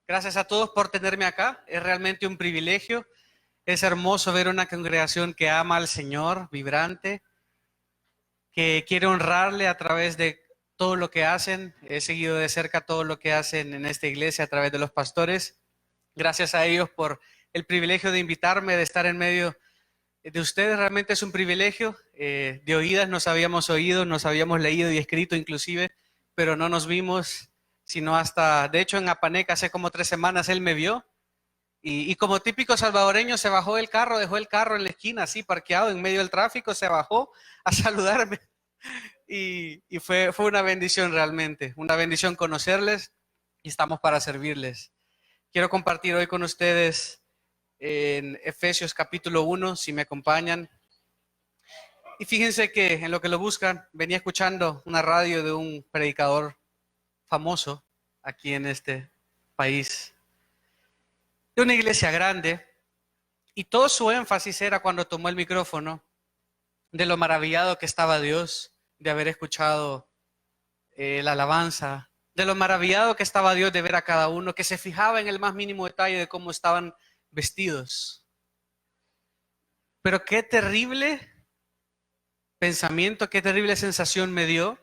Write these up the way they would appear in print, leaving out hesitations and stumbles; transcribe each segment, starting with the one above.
Gracias a todos por tenerme acá. Es realmente un privilegio. Es hermoso ver una congregación que ama al Señor, vibrante, que quiere honrarle a través de todo lo que hacen. He seguido de cerca todo lo que hacen en esta iglesia a través de los pastores. Gracias a ellos por el privilegio de invitarme, de estar en medio de ustedes. Realmente es un privilegio. De oídas nos habíamos oído, nos habíamos leído y escrito inclusive, pero no nos vimos, sino hasta, de hecho en Apaneca hace como 3 semanas él me vio y como típico salvadoreño se bajó del carro, dejó el carro en la esquina así parqueado en medio del tráfico, se bajó a saludarme y fue una bendición realmente, una bendición conocerles y estamos para servirles. Quiero compartir hoy con ustedes en Efesios capítulo 1, si me acompañan. Y fíjense que en lo que lo buscan, venía escuchando una radio de un predicador famoso aquí en este país, de una iglesia grande, y todo su énfasis era cuando tomó el micrófono, de lo maravillado que estaba Dios, de haber escuchado la alabanza, de lo maravillado que estaba Dios de ver a cada uno, que se fijaba en el más mínimo detalle de cómo estaban vestidos. Pero qué terrible pensamiento, qué terrible sensación me dio,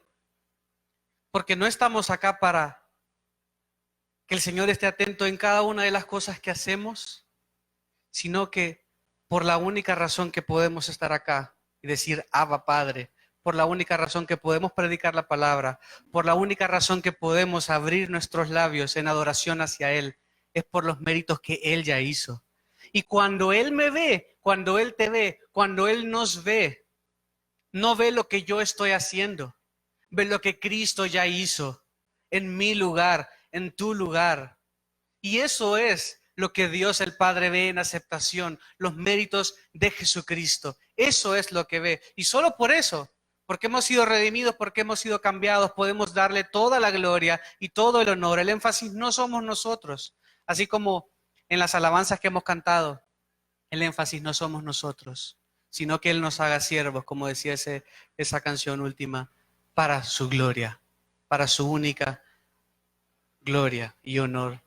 porque no estamos acá para que el Señor esté atento en cada una de las cosas que hacemos, sino que por la única razón que podemos estar acá y decir Abba Padre, por la única razón que podemos predicar la palabra, por la única razón que podemos abrir nuestros labios en adoración hacia Él, es por los méritos que Él ya hizo. Y cuando Él me ve, cuando Él te ve, cuando Él nos ve, no ve lo que yo estoy haciendo, ve lo que Cristo ya hizo en mi lugar, en tu lugar. Y eso es lo que Dios el Padre ve en aceptación, los méritos de Jesucristo. Eso es lo que ve. Y solo por eso, porque hemos sido redimidos, porque hemos sido cambiados, podemos darle toda la gloria y todo el honor. El énfasis no somos nosotros, así como en las alabanzas que hemos cantado, el énfasis no somos nosotros, sino que Él nos haga siervos, como decía esa canción última, para su gloria, para su única gloria y honor.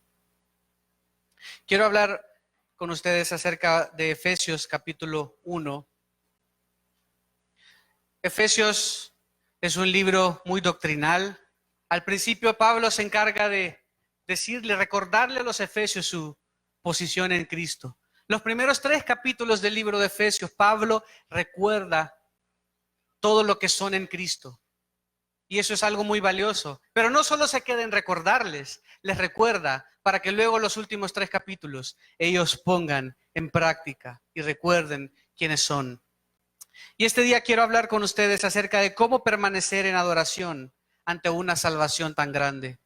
Quiero hablar con ustedes acerca de Efesios capítulo 1. Efesios es un libro muy doctrinal. Al principio Pablo se encarga de recordarle a los efesios su posición en Cristo. Los primeros 3 capítulos del libro de Efesios, Pablo recuerda todo lo que son en Cristo. Y eso es algo muy valioso. Pero no solo se queda en recordarles, les recuerda para que luego los últimos 3 capítulos ellos pongan en práctica y recuerden quiénes son. Y este día quiero hablar con ustedes acerca de cómo permanecer en adoración ante una salvación tan grande.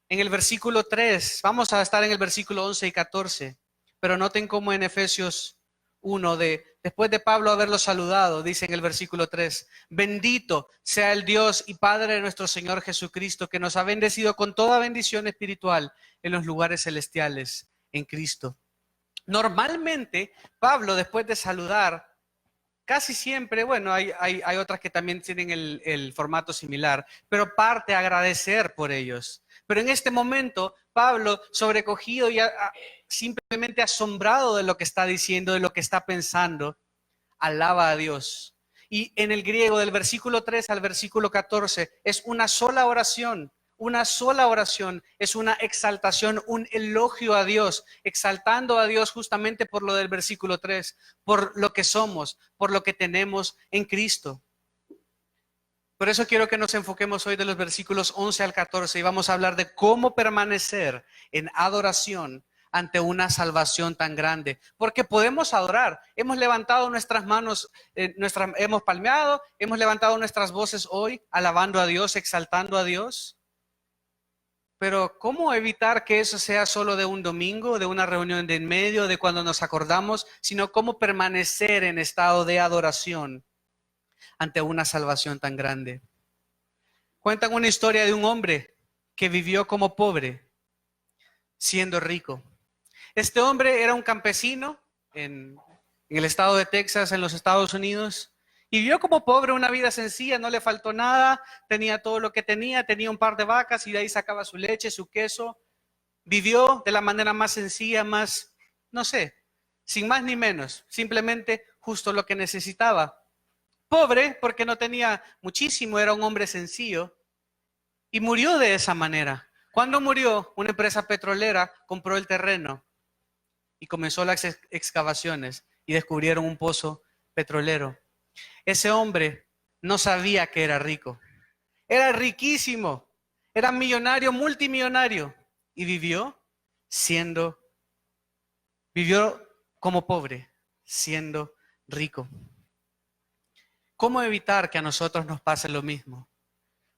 En el versículo 3, vamos a estar en el versículo 11 y 14, pero noten cómo en Efesios 1, después de Pablo haberlo saludado, dice en el versículo 3, bendito sea el Dios y Padre de nuestro Señor Jesucristo, que nos ha bendecido con toda bendición espiritual en los lugares celestiales en Cristo. Normalmente, Pablo, después de saludar, casi siempre, bueno, hay otras que también tienen el formato similar, pero parte a agradecer por ellos. Pero en este momento, Pablo, sobrecogido y simplemente asombrado de lo que está diciendo, de lo que está pensando, alaba a Dios. Y en el griego, del versículo 3 al versículo 14, es una sola oración. Una sola oración, es una exaltación, un elogio a Dios, exaltando a Dios justamente por lo del versículo 3, por lo que somos, por lo que tenemos en Cristo. Por eso quiero que nos enfoquemos hoy de los versículos 11 al 14 y vamos a hablar de cómo permanecer en adoración ante una salvación tan grande. Porque podemos adorar, hemos levantado nuestras manos, hemos palmeado, hemos levantado nuestras voces hoy, alabando a Dios, exaltando a Dios. Pero ¿cómo evitar que eso sea solo de un domingo, de una reunión de en medio, de cuando nos acordamos, sino cómo permanecer en estado de adoración ante una salvación tan grande? Cuentan una historia de un hombre que vivió como pobre, siendo rico. Este hombre era un campesino en el estado de Texas, en los Estados Unidos, y vivió como pobre una vida sencilla, no le faltó nada, tenía todo lo que tenía un par de vacas y de ahí sacaba su leche, su queso, Vivió de la manera más sencilla, más, no sé, sin más ni menos, simplemente justo lo que necesitaba. Pobre porque no tenía muchísimo, era un hombre sencillo y murió de esa manera. Cuando murió, una empresa petrolera compró el terreno y comenzó las excavaciones y descubrieron un pozo petrolero. Ese hombre no sabía que era rico. Era riquísimo, era millonario, multimillonario y siendo, vivió como pobre, siendo rico. ¿Cómo evitar que a nosotros nos pase lo mismo?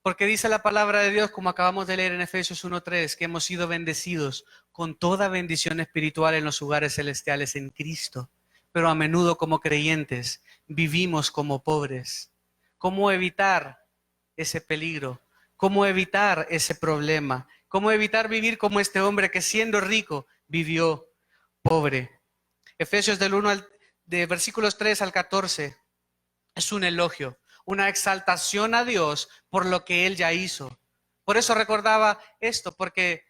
Porque dice la palabra de Dios, como acabamos de leer en Efesios 1:3, que hemos sido bendecidos con toda bendición espiritual en los lugares celestiales en Cristo. Pero a menudo como creyentes vivimos como pobres. ¿Cómo evitar ese peligro? ¿Cómo evitar ese problema? ¿Cómo evitar vivir como este hombre que siendo rico vivió pobre? Efesios de versículos 3 al 14 es un elogio, una exaltación a Dios por lo que Él ya hizo. Por eso recordaba esto, porque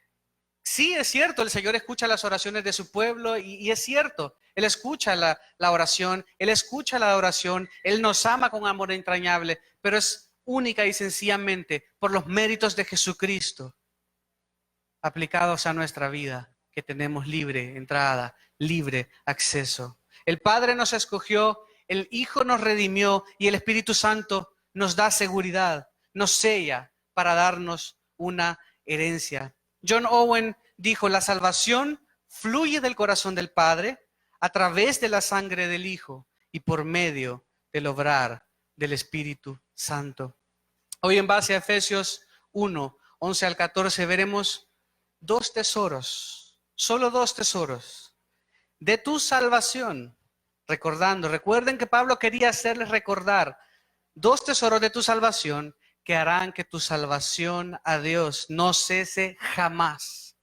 sí es cierto, el Señor escucha las oraciones de su pueblo y es cierto, Él escucha la oración, Él escucha la adoración, Él nos ama con amor entrañable, pero es única y sencillamente por los méritos de Jesucristo aplicados a nuestra vida, que tenemos libre entrada, libre acceso. El Padre nos escogió, el Hijo nos redimió y el Espíritu Santo nos da seguridad, nos sella para darnos una herencia. John Owen dijo, la salvación fluye del corazón del Padre a través de la sangre del Hijo y por medio del obrar del Espíritu Santo. Hoy en base a Efesios 1, 11 al 14 veremos dos tesoros, solo dos tesoros de tu salvación. Recuerden que Pablo quería hacerles recordar dos tesoros de tu salvación que harán que tu salvación a Dios no cese jamás.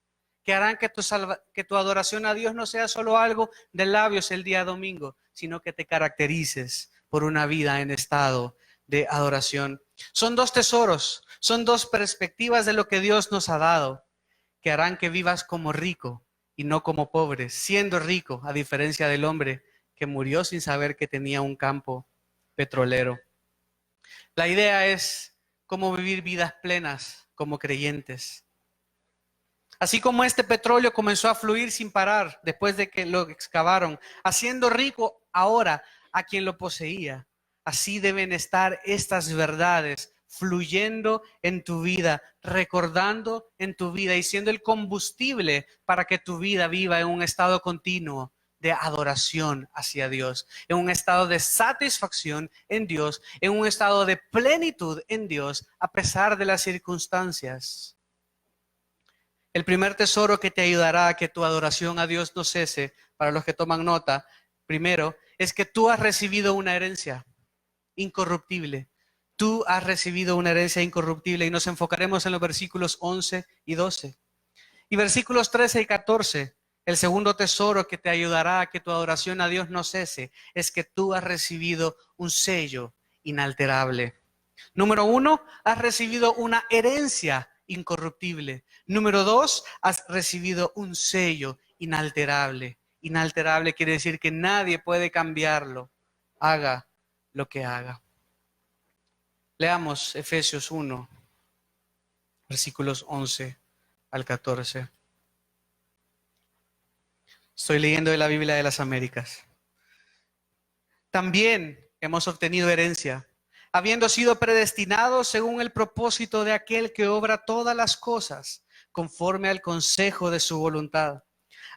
Que harán que tu adoración a Dios no sea solo algo de labios el día domingo, sino que te caracterices por una vida en estado de adoración. Son dos tesoros, son dos perspectivas de lo que Dios nos ha dado, que harán que vivas como rico y no como pobre, siendo rico, a diferencia del hombre que murió sin saber que tenía un campo petrolero. La idea es cómo vivir vidas plenas como creyentes. Así como este petróleo comenzó a fluir sin parar después de que lo excavaron, haciendo rico ahora a quien lo poseía, así deben estar estas verdades fluyendo en tu vida, recordando en tu vida y siendo el combustible para que tu vida viva en un estado continuo de adoración hacia Dios, en un estado de satisfacción en Dios, en un estado de plenitud en Dios, a pesar de las circunstancias. El primer tesoro que te ayudará a que tu adoración a Dios no cese, para los que toman nota, primero, es que tú has recibido una herencia incorruptible. Tú has recibido una herencia incorruptible y nos enfocaremos en los versículos 11 y 12. Y versículos 13 y 14, el segundo tesoro que te ayudará a que tu adoración a Dios no cese, es que tú has recibido un sello inalterable. Número 1, has recibido una herencia incorruptible. Número 2, has recibido un sello inalterable. Inalterable quiere decir que nadie puede cambiarlo, haga lo que haga. Leamos Efesios 1, versículos 11 al 14. Estoy leyendo de la Biblia de las Américas. También hemos obtenido herencia, habiendo sido predestinados según el propósito de aquel que obra todas las cosas conforme al consejo de su voluntad,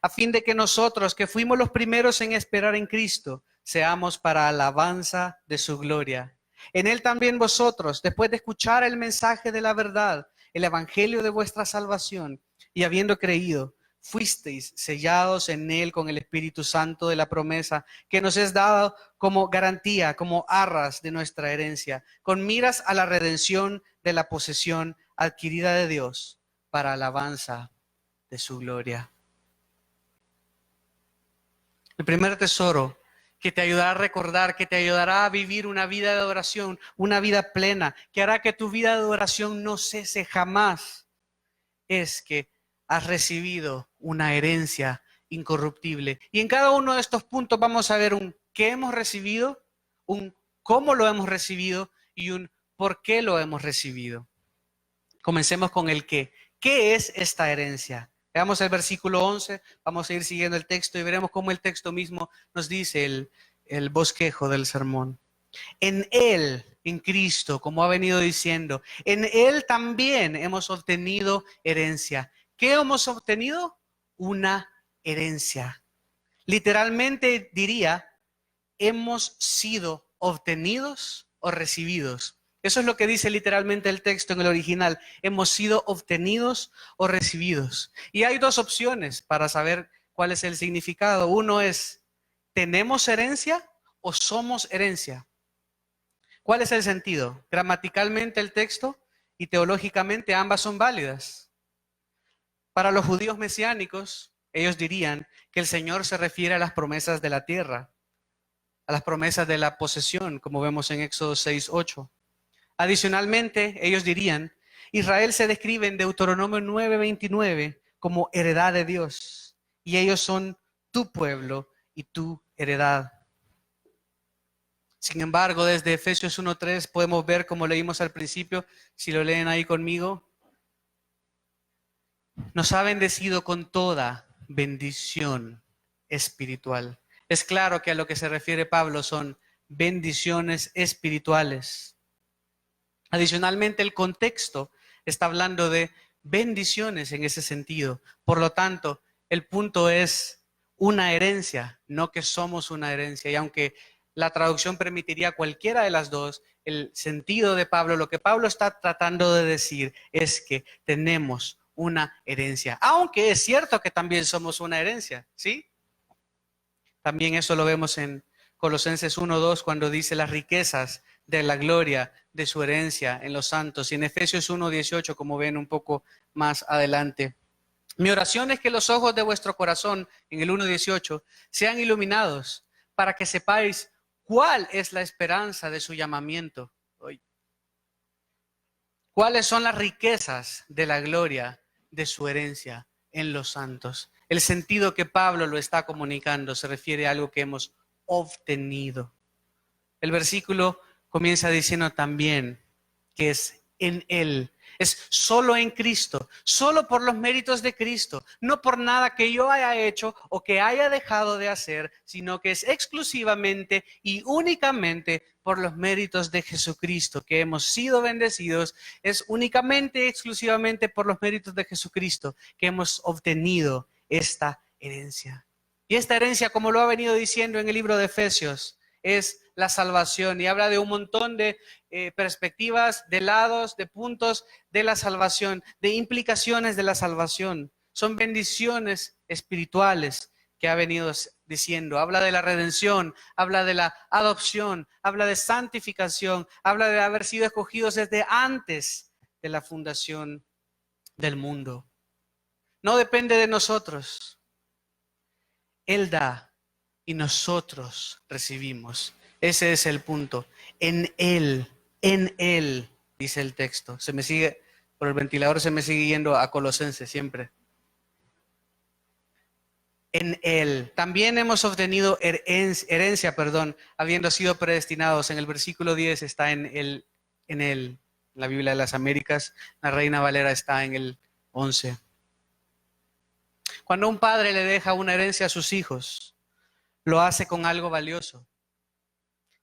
a fin de que nosotros, que fuimos los primeros en esperar en Cristo, seamos para alabanza de su gloria. En él también vosotros, después de escuchar el mensaje de la verdad, el evangelio de vuestra salvación, y habiendo creído, fuisteis sellados en él con el Espíritu Santo de la promesa, que nos es dado como garantía, como arras de nuestra herencia, con miras a la redención de la posesión adquirida de Dios para alabanza de su gloria. El primer tesoro que te ayudará a recordar, que te ayudará a vivir una vida de adoración, una vida plena, que hará que tu vida de adoración no cese jamás, es que has recibido una herencia incorruptible. Y en cada uno de estos puntos vamos a ver un qué hemos recibido, un cómo lo hemos recibido y un por qué lo hemos recibido. Comencemos con el qué. ¿Qué es esta herencia? Veamos el versículo 11, vamos a ir siguiendo el texto y veremos cómo el texto mismo nos dice el bosquejo del sermón. En Él, en Cristo, como ha venido diciendo, en Él también hemos obtenido herencia. ¿Qué hemos obtenido? Una herencia. Literalmente diría, hemos sido obtenidos o recibidos. Eso es lo que dice literalmente el texto en el original. Hemos sido obtenidos o recibidos. Y hay dos opciones para saber cuál es el significado. Uno es, ¿tenemos herencia o somos herencia? ¿Cuál es el sentido? Gramaticalmente el texto y teológicamente ambas son válidas. Para los judíos mesiánicos, ellos dirían que el Señor se refiere a las promesas de la tierra, a las promesas de la posesión, como vemos en Éxodo 6:8. Adicionalmente, ellos dirían, Israel se describe en Deuteronomio 9:29 como heredad de Dios, y ellos son tu pueblo y tu heredad. Sin embargo, desde Efesios 1:3 podemos ver, como leímos al principio, si lo leen ahí conmigo, nos ha bendecido con toda bendición espiritual. Es claro que a lo que se refiere Pablo son bendiciones espirituales. Adicionalmente, el contexto está hablando de bendiciones en ese sentido. Por lo tanto, el punto es una herencia, no que somos una herencia. Y aunque la traducción permitiría cualquiera de las dos, el sentido de Pablo, lo que Pablo está tratando de decir es que tenemos una herencia. Aunque es cierto que también somos una herencia, ¿sí? También eso lo vemos en Colosenses 1:2 cuando dice las riquezas de la gloria de su herencia en los santos. Y en Efesios 1:18, como ven un poco más adelante. Mi oración es que los ojos de vuestro corazón, en el 1:18, sean iluminados para que sepáis cuál es la esperanza de su llamamiento. ¿Cuáles son las riquezas de la gloria de su herencia en los santos? El sentido que Pablo lo está comunicando se refiere a algo que hemos obtenido. El versículo comienza diciendo también que es en Él. Es solo en Cristo, solo por los méritos de Cristo, no por nada que yo haya hecho o que haya dejado de hacer, sino que es exclusivamente y únicamente por los méritos de Jesucristo que hemos sido bendecidos. Es únicamente, exclusivamente por los méritos de Jesucristo que hemos obtenido esta herencia. Y esta herencia, como lo ha venido diciendo en el libro de Efesios, es la salvación, y habla de un montón de perspectivas, de lados, de puntos de la salvación, de implicaciones de la salvación. Son bendiciones espirituales que ha venido diciendo. Habla de la redención, habla de la adopción, habla de santificación, habla de haber sido escogidos desde antes de la fundación del mundo. No depende de nosotros. Él da y nosotros recibimos. Ese es el punto. En Él, dice el texto. Se me sigue, por el ventilador se me sigue yendo a Colosenses siempre. En Él. También hemos obtenido herencia, habiendo sido predestinados. En el versículo 10 está en Él. En la Biblia de las Américas, la Reina Valera está en el 11. Cuando un padre le deja una herencia a sus hijos, lo hace con algo valioso,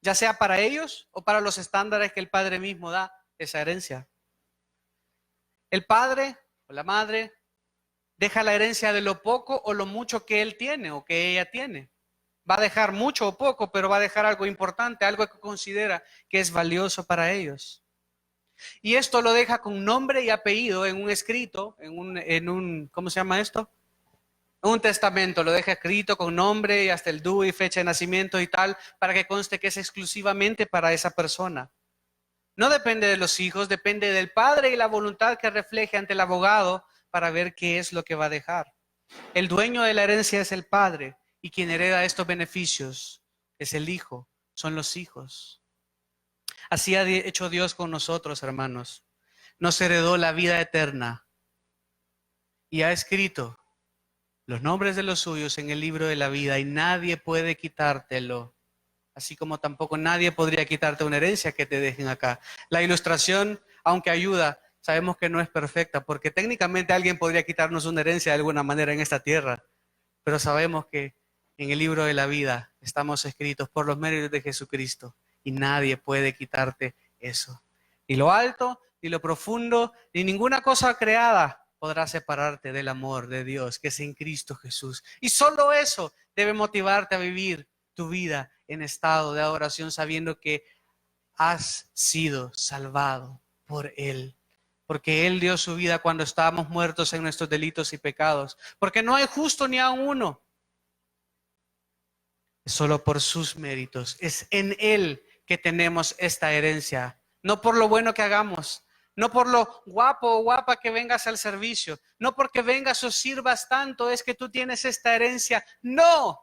ya sea para ellos o para los estándares que el padre mismo da esa herencia. El padre o la madre deja la herencia de lo poco o lo mucho que él tiene o que ella tiene. Va a dejar mucho o poco, pero va a dejar algo importante, algo que considera que es valioso para ellos. Y esto lo deja con nombre y apellido en un escrito, en un ¿cómo se llama esto? Un testamento, lo deja escrito con nombre y hasta el día y fecha de nacimiento y tal, para que conste que es exclusivamente para esa persona. No depende de los hijos, depende del padre y la voluntad que refleje ante el abogado para ver qué es lo que va a dejar. El dueño de la herencia es el padre y quien hereda estos beneficios es el hijo, son los hijos. Así ha hecho Dios con nosotros, hermanos. Nos heredó la vida eterna. y ha escrito los nombres de los suyos en el libro de la vida y nadie puede quitártelo. Así como tampoco nadie podría quitarte una herencia que te dejen acá. La ilustración, aunque ayuda, sabemos que no es perfecta, porque técnicamente alguien podría quitarnos una herencia de alguna manera en esta tierra, pero sabemos que en el libro de la vida estamos escritos por los méritos de Jesucristo y nadie puede quitarte eso. Ni lo alto, ni lo profundo, ni ninguna cosa creada podrá separarte del amor de Dios que es en Cristo Jesús. Y solo eso debe motivarte a vivir tu vida en estado de adoración sabiendo que has sido salvado por Él. Porque Él dio su vida cuando estábamos muertos en nuestros delitos y pecados. Porque no hay justo ni a uno. Es solo por sus méritos. Es en Él que tenemos esta herencia. No por lo bueno que hagamos. No por lo guapo o guapa que vengas al servicio. No porque vengas o sirvas tanto es que tú tienes esta herencia. No.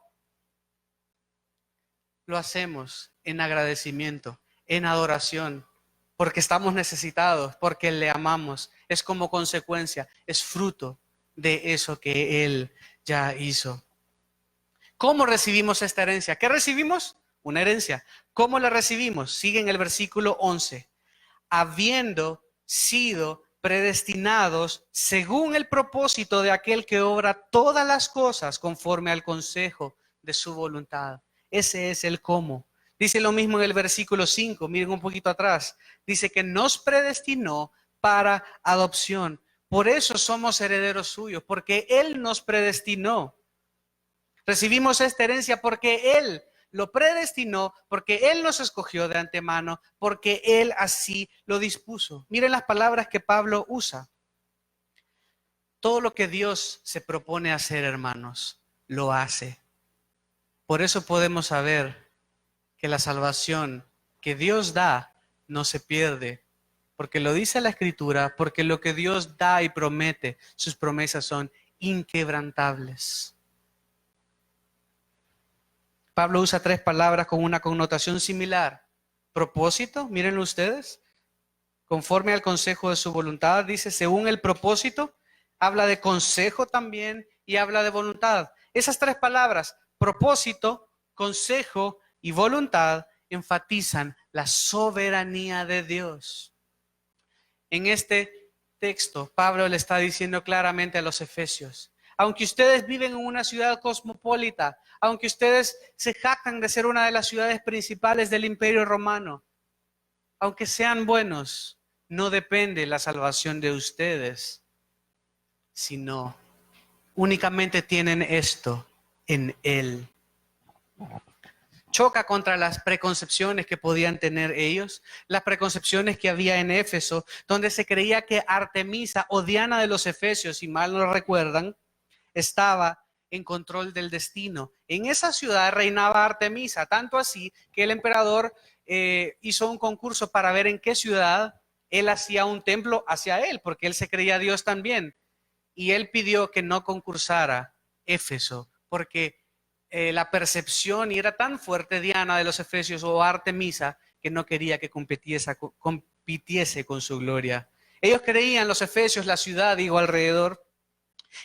Lo hacemos en agradecimiento, en adoración, porque estamos necesitados, porque le amamos. Es como consecuencia, es fruto de eso que Él ya hizo. ¿Cómo recibimos esta herencia? ¿Qué recibimos? Una herencia. ¿Cómo la recibimos? Sigue en el versículo 11. Habiendo sido predestinados según el propósito de aquel que obra todas las cosas conforme al consejo de su voluntad. Ese es el cómo. Dice lo mismo en el versículo 5, miren un poquito atrás. Dice que nos predestinó para adopción. Por eso somos herederos suyos, porque Él nos predestinó. Recibimos esta herencia porque Él lo predestinó, porque Él nos escogió de antemano, porque Él así lo dispuso. Miren las palabras que Pablo usa. Todo lo que Dios se propone hacer, hermanos, lo hace. Por eso podemos saber que la salvación que Dios da no se pierde, porque lo dice la Escritura, porque lo que Dios da y promete, sus promesas son inquebrantables. Pablo usa tres palabras con una connotación similar. Propósito, mírenlo ustedes, conforme al consejo de su voluntad, dice según el propósito, habla de consejo también y habla de voluntad. Esas tres palabras, propósito, consejo y voluntad, enfatizan la soberanía de Dios. En este texto, Pablo le está diciendo claramente a los efesios, aunque ustedes viven en una ciudad cosmopolita, aunque ustedes se jactan de ser una de las ciudades principales del Imperio Romano, aunque sean buenos, no depende la salvación de ustedes, sino únicamente tienen esto en Él. Choca contra las preconcepciones que podían tener ellos, las preconcepciones que había en Éfeso, donde se creía que Artemisa o Diana de los Efesios, si mal no lo recuerdan, estaba en control del destino. En esa ciudad reinaba Artemisa, tanto así que el emperador hizo un concurso para ver en qué ciudad él hacía un templo hacia él, porque él se creía Dios también. Y él pidió que no concursara Éfeso, porque la percepción y era tan fuerte Diana de los Efesios o Artemisa que no quería que compitiese con su gloria. Ellos creían, los Efesios, la ciudad, digo, alrededor,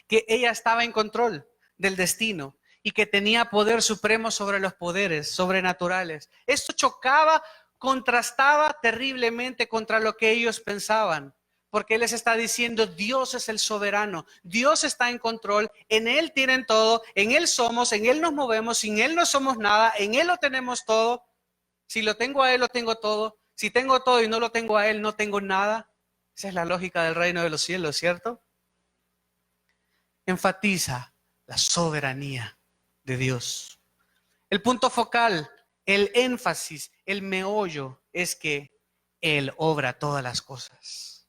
que ella estaba en control del destino y que tenía poder supremo sobre los poderes sobrenaturales. Esto chocaba, contrastaba terriblemente contra lo que ellos pensaban, porque Él les está diciendo, Dios es el soberano, Dios está en control, en Él tienen todo, en Él somos, en Él nos movemos, sin Él no somos nada, en Él lo tenemos todo. Si lo tengo a Él, lo tengo todo. Si tengo todo y no lo tengo a Él, no tengo nada. Esa es la lógica del reino de los cielos, ¿cierto? Enfatiza la soberanía de Dios. El punto focal, el énfasis, el meollo es que Él obra todas las cosas,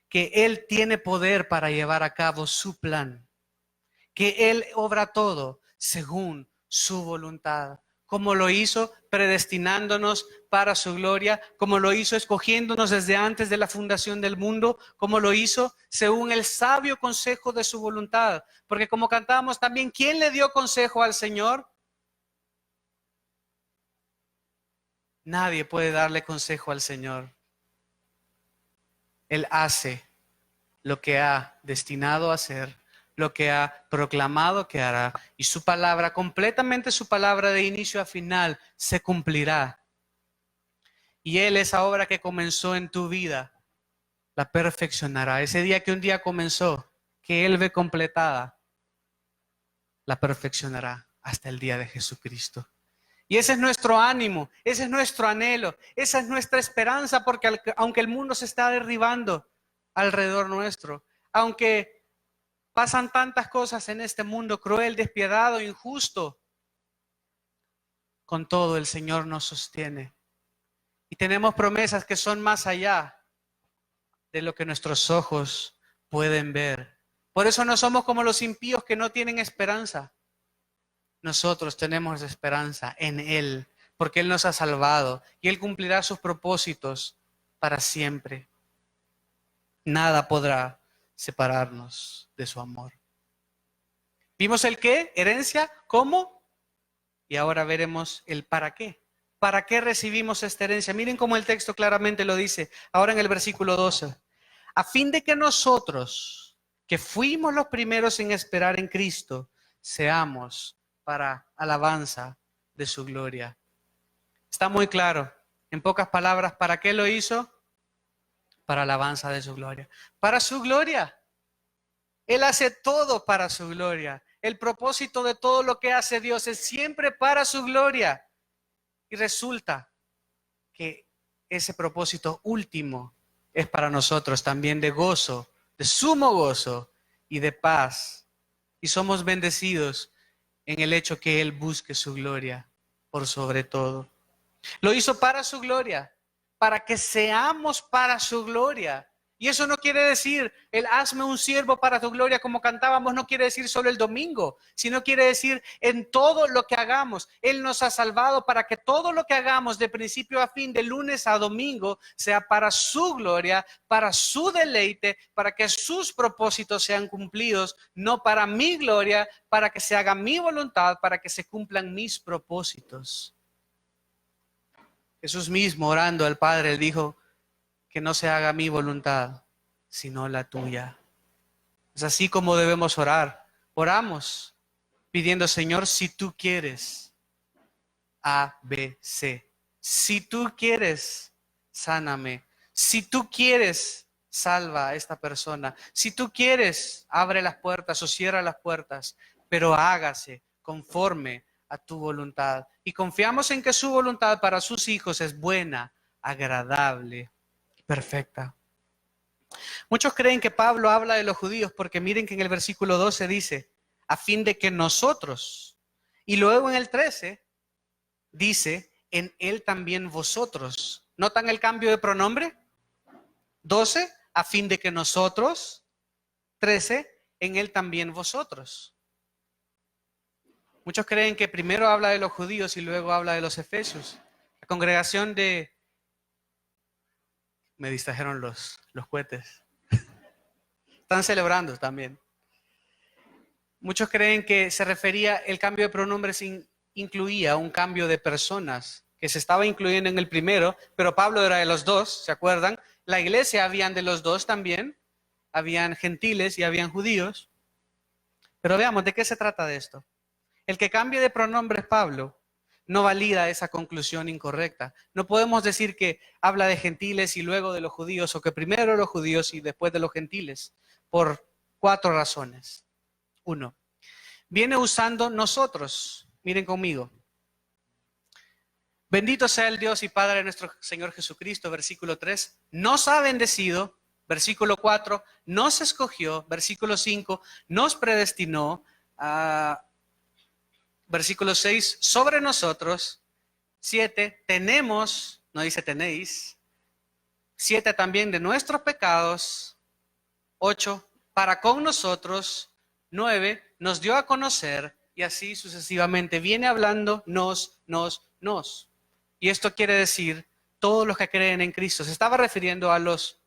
que Él tiene poder para llevar a cabo su plan, que Él obra todo según su voluntad, como lo hizo predestinándonos para su gloria, como lo hizo escogiéndonos desde antes de la fundación del mundo, como lo hizo según el sabio consejo de su voluntad. Porque como cantábamos también, ¿quién le dio consejo al Señor? Nadie puede darle consejo al Señor. Él hace lo que ha destinado a hacer lo que ha proclamado que hará. Y su palabra, completamente su palabra de inicio a final, se cumplirá. Y Él, esa obra que comenzó en tu vida, la perfeccionará. Ese día que un día comenzó, que Él ve completada, la perfeccionará hasta el día de Jesucristo. Y ese es nuestro ánimo, ese es nuestro anhelo, esa es nuestra esperanza, porque aunque el mundo se está derribando alrededor nuestro, aunque pasan tantas cosas en este mundo cruel, despiadado, injusto, con todo el Señor nos sostiene. Y tenemos promesas que son más allá de lo que nuestros ojos pueden ver. Por eso no somos como los impíos que no tienen esperanza. Nosotros tenemos esperanza en Él, porque Él nos ha salvado y Él cumplirá sus propósitos para siempre. Nada podrá separarnos de su amor. ¿Vimos el qué? Herencia, ¿cómo? Y ahora veremos el para qué. ¿Para qué recibimos esta herencia? Miren cómo el texto claramente lo dice, ahora en el versículo 12. A fin de que nosotros, que fuimos los primeros en esperar en Cristo, seamos para alabanza de su gloria. Está muy claro. En pocas palabras, ¿para qué lo hizo? Para alabanza de su gloria. Para su gloria. Él hace todo para su gloria. El propósito de todo lo que hace Dios es siempre para su gloria. Y resulta que ese propósito último es para nosotros también de gozo, de sumo gozo y de paz. Y somos bendecidos en el hecho que Él busque su gloria por sobre todo. Lo hizo para su gloria, para que seamos para su gloria. Y eso no quiere decir el hazme un siervo para tu gloria como cantábamos, no quiere decir solo el domingo, sino quiere decir en todo lo que hagamos. Él nos ha salvado para que todo lo que hagamos de principio a fin, de lunes a domingo, sea para su gloria, para su deleite, para que sus propósitos sean cumplidos, no para mi gloria, para que se haga mi voluntad, para que se cumplan mis propósitos. Jesús mismo, orando al Padre, Él dijo que no se haga mi voluntad, sino la tuya. Es así como debemos orar. Oramos pidiendo, Señor, si tú quieres, A, B, C. Si tú quieres, sáname. Si tú quieres, salva a esta persona. Si tú quieres, abre las puertas o cierra las puertas, pero hágase conforme a tu voluntad. Y confiamos en que su voluntad para sus hijos es buena, agradable y perfecta. Muchos creen que Pablo habla de los judíos porque miren que en el versículo 12 dice, a fin de que nosotros, y luego en el 13 dice, en él también vosotros. ¿Notan el cambio de pronombre? 12, a fin de que nosotros. 13, en él también vosotros. Muchos creen que primero habla de los judíos y luego habla de los efesios. La congregación de... Me distrajeron los cohetes. Están celebrando también. Muchos creen que se refería, el cambio de pronombres incluía un cambio de personas, que se estaba incluyendo en el primero, pero Pablo era de los dos, ¿se acuerdan? La iglesia habían de los dos también, habían gentiles y habían judíos. Pero veamos, ¿de qué se trata de esto? El que cambie de pronombres Pablo no valida esa conclusión incorrecta. No podemos decir que habla de gentiles y luego de los judíos, o que primero los judíos y después de los gentiles, por 4 razones. 1, viene usando nosotros. Miren conmigo. Bendito sea el Dios y Padre de nuestro Señor Jesucristo, versículo 3. Nos ha bendecido, versículo 4. Nos escogió, versículo 5. Nos predestinó, versículo 6, sobre nosotros. 7, tenemos, no dice tenéis. 7, también de nuestros pecados. 8, para con nosotros. 9, nos dio a conocer, y así sucesivamente. Viene hablando nos. Y esto quiere decir todos los que creen en Cristo. Se estaba refiriendo a los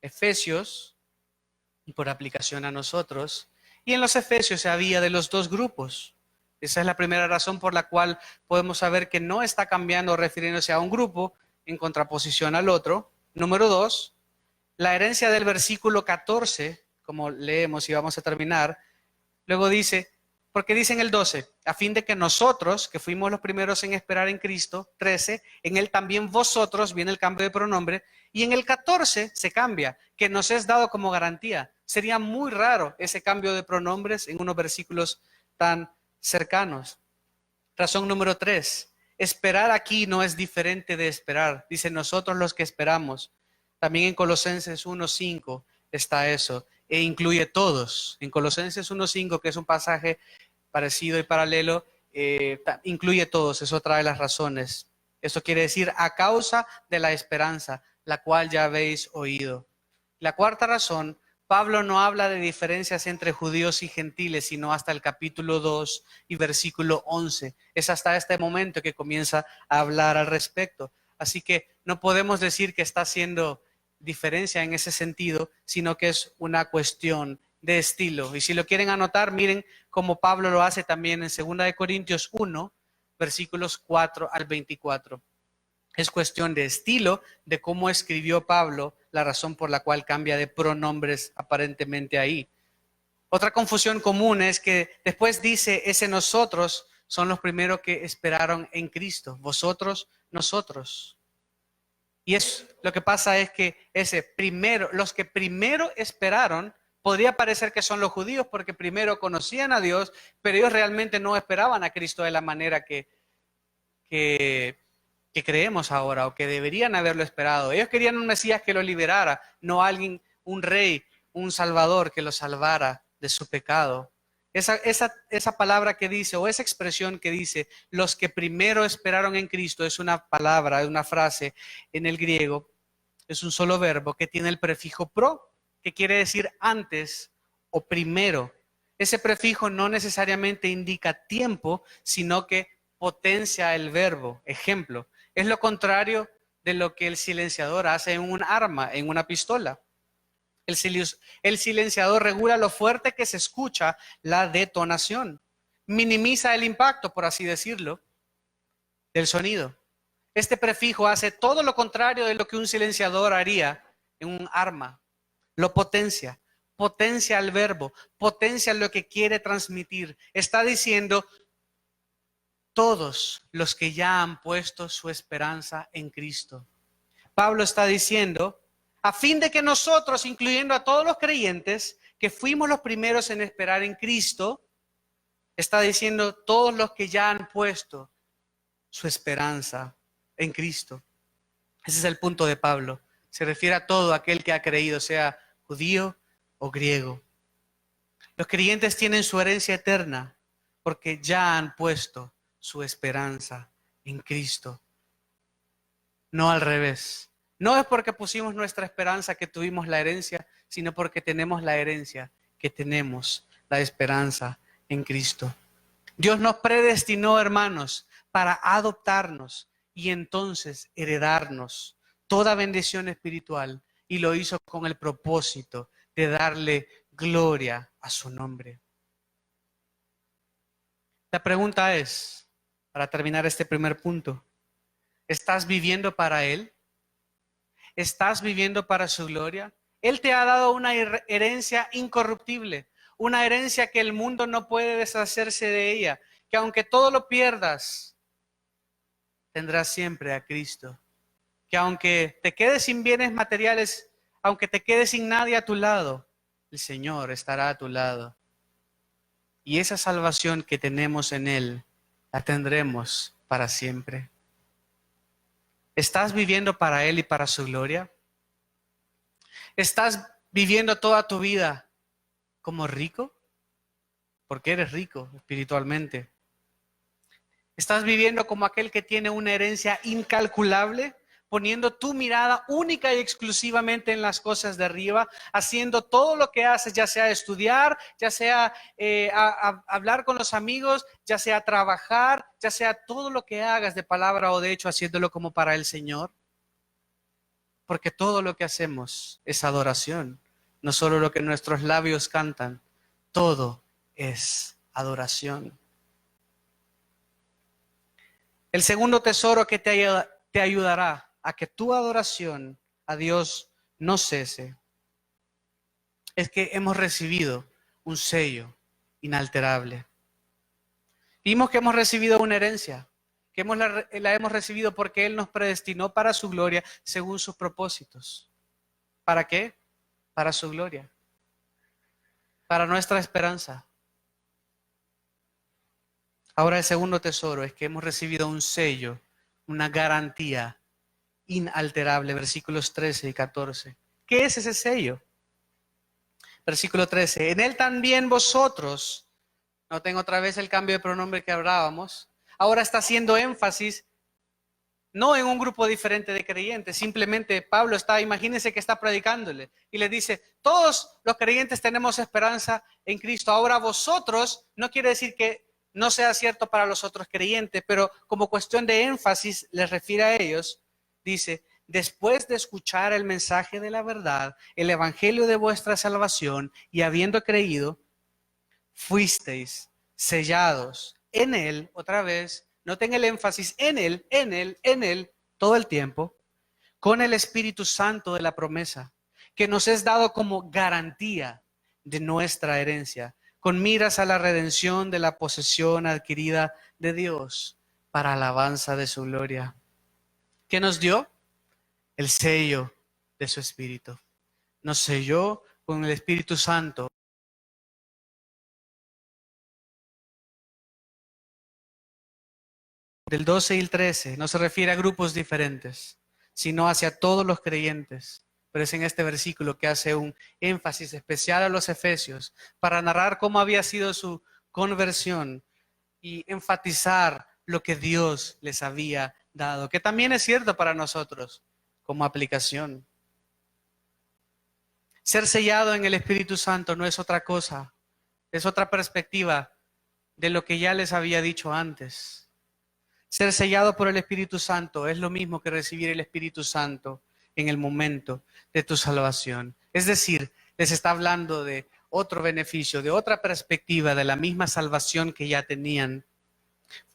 efesios y por aplicación a nosotros. Y en los efesios se había de los dos grupos. Esa es la primera razón por la cual podemos saber que no está cambiando refiriéndose a un grupo en contraposición al otro. Número 2, la herencia del versículo 14 como leemos y vamos a terminar, luego dice, porque dice en el 12, a fin de que nosotros, que fuimos los primeros en esperar en Cristo, 13, en él también vosotros, viene el cambio de pronombre, y en el 14 se cambia, que nos es dado como garantía. Sería muy raro ese cambio de pronombres en unos versículos tan cercanos. Razón número 3, esperar aquí no es diferente de esperar. Dice nosotros los que esperamos. También en Colosenses 1:5 está eso, e incluye todos. En Colosenses 1:5, que es un pasaje parecido y paralelo, incluye todos, es otra de las razones. Eso quiere decir a causa de la esperanza, la cual ya habéis oído. La cuarta razón, Pablo no habla de diferencias entre judíos y gentiles, sino hasta el capítulo 2 y versículo 11. Es hasta este momento que comienza a hablar al respecto. Así que no podemos decir que está haciendo diferencia en ese sentido, sino que es una cuestión de estilo. Y si lo quieren anotar, miren cómo Pablo lo hace también en 2 Corintios 1, versículos 4 al 24. Es cuestión de estilo, de cómo escribió Pablo, la razón por la cual cambia de pronombres aparentemente ahí. Otra confusión común es que después dice, ese nosotros son los primeros que esperaron en Cristo. Vosotros, nosotros. Y lo que pasa es que los que primero esperaron, podría parecer que son los judíos porque primero conocían a Dios, pero ellos realmente no esperaban a Cristo de la manera que creemos ahora o que deberían haberlo esperado. Ellos querían un Mesías que lo liberara, no alguien, un rey, un salvador que lo salvara de su pecado. Esa palabra que dice, o esa expresión que dice, los que primero esperaron en Cristo, es una palabra, es una frase en el griego, es un solo verbo que tiene el prefijo pro, que quiere decir antes o primero. Ese prefijo no necesariamente indica tiempo, sino que potencia el verbo. Ejemplo, es lo contrario de lo que el silenciador hace en un arma, en una pistola. El silenciador regula lo fuerte que se escucha la detonación. Minimiza el impacto, por así decirlo, del sonido. Este prefijo hace todo lo contrario de lo que un silenciador haría en un arma. Lo potencia. Potencia el verbo. Potencia lo que quiere transmitir. Está diciendo, todos los que ya han puesto su esperanza en Cristo. Pablo está diciendo, a fin de que nosotros, incluyendo a todos los creyentes, que fuimos los primeros en esperar en Cristo, está diciendo todos los que ya han puesto su esperanza en Cristo. Ese es el punto de Pablo. Se refiere a todo aquel que ha creído, sea judío o griego. Los creyentes tienen su herencia eterna porque ya han puesto su esperanza en Cristo. No al revés. No es porque pusimos nuestra esperanza que tuvimos la herencia, sino porque tenemos la herencia, que tenemos la esperanza en Cristo. Dios nos predestinó, hermanos, para adoptarnos y entonces heredarnos toda bendición espiritual, y lo hizo con el propósito de darle gloria a su nombre. La pregunta es, para terminar este primer punto, ¿estás viviendo para Él? ¿Estás viviendo para su gloria? Él te ha dado una herencia incorruptible, una herencia que el mundo no puede deshacerse de ella, que aunque todo lo pierdas, tendrás siempre a Cristo. Que aunque te quedes sin bienes materiales, aunque te quedes sin nadie a tu lado, el Señor estará a tu lado. Y esa salvación que tenemos en Él, la tendremos para siempre. ¿Estás viviendo para Él y para su gloria? ¿Estás viviendo toda tu vida como rico? Porque eres rico espiritualmente. ¿Estás viviendo como aquel que tiene una herencia incalculable? Poniendo tu mirada única y exclusivamente en las cosas de arriba, haciendo todo lo que haces, ya sea estudiar, ya sea hablar con los amigos, ya sea trabajar, ya sea todo lo que hagas de palabra o de hecho, haciéndolo como para el Señor. Porque todo lo que hacemos es adoración, no solo lo que nuestros labios cantan, todo es adoración. El segundo tesoro que te ayudará a que tu adoración a Dios no cese es que hemos recibido un sello inalterable. Vimos que hemos recibido una herencia, que la hemos recibido porque Él nos predestinó para su gloria según sus propósitos. ¿Para qué? Para su gloria, para nuestra esperanza. Ahora el segundo tesoro es que hemos recibido un sello, una garantía inalterable, versículos 13 y 14. ¿Qué es ese sello? Versículo 13, en Él también vosotros, noten otra vez el cambio de pronombre que hablábamos, ahora está haciendo énfasis no en un grupo diferente de creyentes, simplemente Pablo está, imagínense que está predicándole y le dice, todos los creyentes tenemos esperanza en Cristo, ahora vosotros, no quiere decir que no sea cierto para los otros creyentes, pero como cuestión de énfasis les refiere a ellos, dice, después de escuchar el mensaje de la verdad, el evangelio de vuestra salvación y habiendo creído, fuisteis sellados en Él, otra vez, noten el énfasis en Él, todo el tiempo, con el Espíritu Santo de la promesa, que nos es dado como garantía de nuestra herencia, con miras a la redención de la posesión adquirida de Dios para alabanza de su gloria. ¿Qué nos dio? El sello de su Espíritu. Nos selló con el Espíritu Santo. Del 12 y el 13 no se refiere a grupos diferentes, sino hacia todos los creyentes. Pero es en este versículo que hace un énfasis especial a los efesios para narrar cómo había sido su conversión y enfatizar lo que Dios les había dado, que también es cierto para nosotros como aplicación. Ser sellado en el Espíritu Santo no es otra cosa, es otra perspectiva de lo que ya les había dicho antes. Ser sellado por el Espíritu Santo es lo mismo que recibir el Espíritu Santo en el momento de tu salvación. Es decir, les está hablando de otro beneficio, de otra perspectiva de la misma salvación que ya tenían.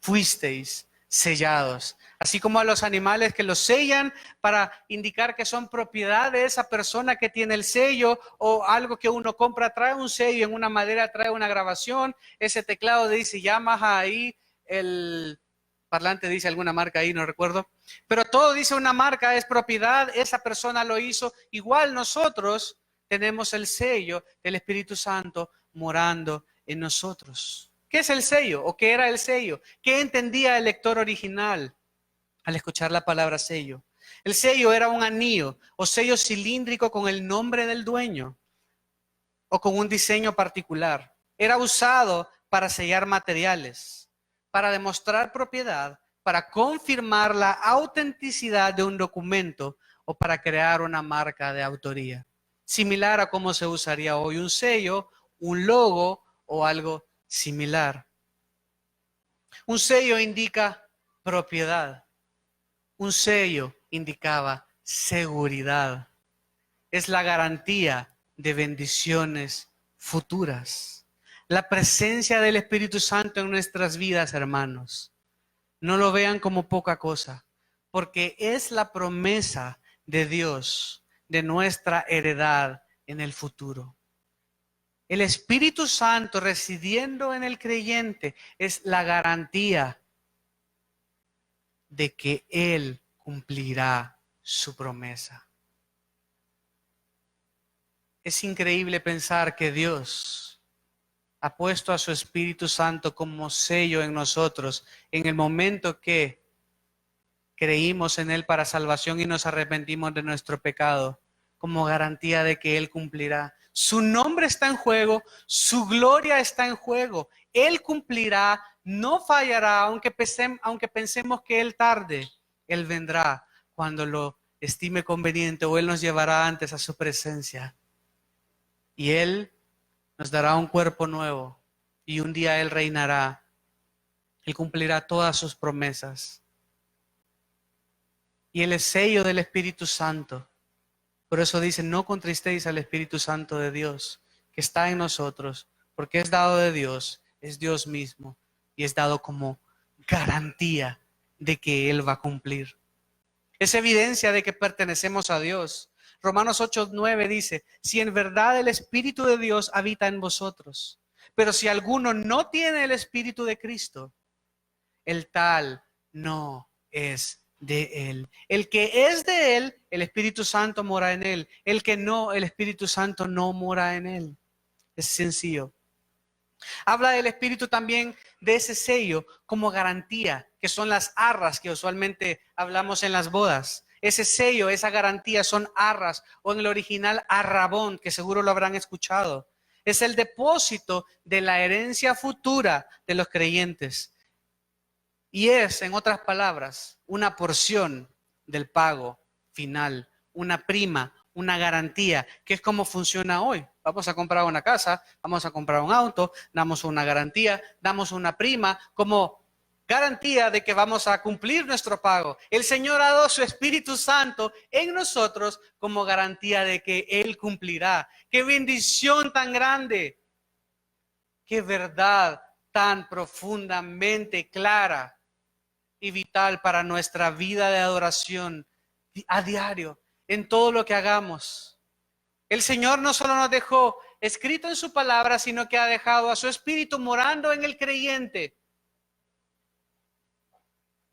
Fuisteis sellados, así como a los animales que los sellan para indicar que son propiedad de esa persona que tiene el sello, o algo que uno compra trae un sello, en una madera trae una grabación, ese teclado dice Yamaha ahí, el parlante dice alguna marca ahí, no recuerdo, pero todo dice una marca, es propiedad, esa persona lo hizo. Igual nosotros tenemos el sello del Espíritu Santo morando en nosotros. ¿Qué es el sello? ¿O qué era el sello? ¿Qué entendía el lector original al escuchar la palabra sello? El sello era un anillo o sello cilíndrico con el nombre del dueño o con un diseño particular. Era usado para sellar materiales, para demostrar propiedad, para confirmar la autenticidad de un documento o para crear una marca de autoría. Similar a cómo se usaría hoy un sello, un logo o algo similar. Un sello indica propiedad. Un sello indicaba seguridad. Es la garantía de bendiciones futuras. La presencia del Espíritu Santo en nuestras vidas, hermanos, no lo vean como poca cosa, porque es la promesa de Dios, de nuestra heredad en el futuro. El Espíritu Santo residiendo en el creyente es la garantía de que Él cumplirá su promesa. Es increíble pensar que Dios ha puesto a su Espíritu Santo como sello en nosotros en el momento que creímos en Él para salvación y nos arrepentimos de nuestro pecado, como garantía de que Él cumplirá. Su nombre está en juego, su gloria está en juego. Él cumplirá, no fallará, aunque pensemos que Él tarde. Él vendrá cuando lo estime conveniente o Él nos llevará antes a su presencia. Y Él nos dará un cuerpo nuevo y un día Él reinará. Él cumplirá todas sus promesas. Y el sello del Espíritu Santo. Por eso dice, no contristéis al Espíritu Santo de Dios, que está en nosotros, porque es dado de Dios, es Dios mismo, y es dado como garantía de que Él va a cumplir. Es evidencia de que pertenecemos a Dios. Romanos 8:9 dice, si en verdad el Espíritu de Dios habita en vosotros, pero si alguno no tiene el Espíritu de Cristo, el tal no es de él. El que es de él, el Espíritu Santo mora en él. El que no, el Espíritu Santo no mora en él. Es sencillo. Habla del Espíritu también de ese sello como garantía, que son las arras que usualmente hablamos en las bodas. Ese sello, esa garantía son arras, o en el original arrabón, que seguro lo habrán escuchado. Es el depósito de la herencia futura de los creyentes. Y es, en otras palabras, una porción del pago final, una prima, una garantía, que es como funciona hoy. Vamos a comprar una casa, vamos a comprar un auto, damos una garantía, damos una prima como garantía de que vamos a cumplir nuestro pago. El Señor ha dado su Espíritu Santo en nosotros como garantía de que Él cumplirá. ¡Qué bendición tan grande! ¡Qué verdad tan profundamente clara y vital para nuestra vida de adoración a diario, en todo lo que hagamos! El Señor no solo nos dejó escrito en su palabra, sino que ha dejado a su Espíritu morando en el creyente.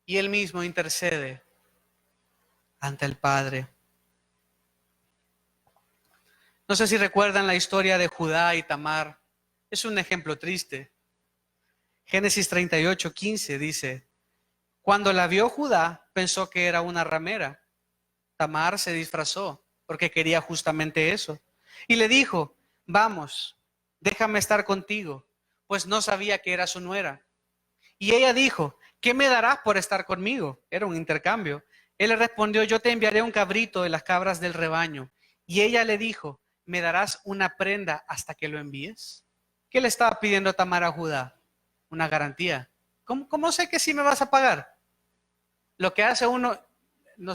Y Él mismo intercede ante el Padre. No sé si recuerdan la historia de Judá y Tamar. Es un ejemplo triste. Génesis 38:15 dice, cuando la vio Judá, pensó que era una ramera. Tamar se disfrazó porque quería justamente eso. Y le dijo, vamos, déjame estar contigo, pues no sabía que era su nuera. Y ella dijo, ¿qué me darás por estar conmigo? Era un intercambio. Él le respondió, yo te enviaré un cabrito de las cabras del rebaño. Y ella le dijo, ¿me darás una prenda hasta que lo envíes? ¿Qué le estaba pidiendo Tamar a Judá? Una garantía. ¿Cómo sé que sí me vas a pagar? Lo que hace uno,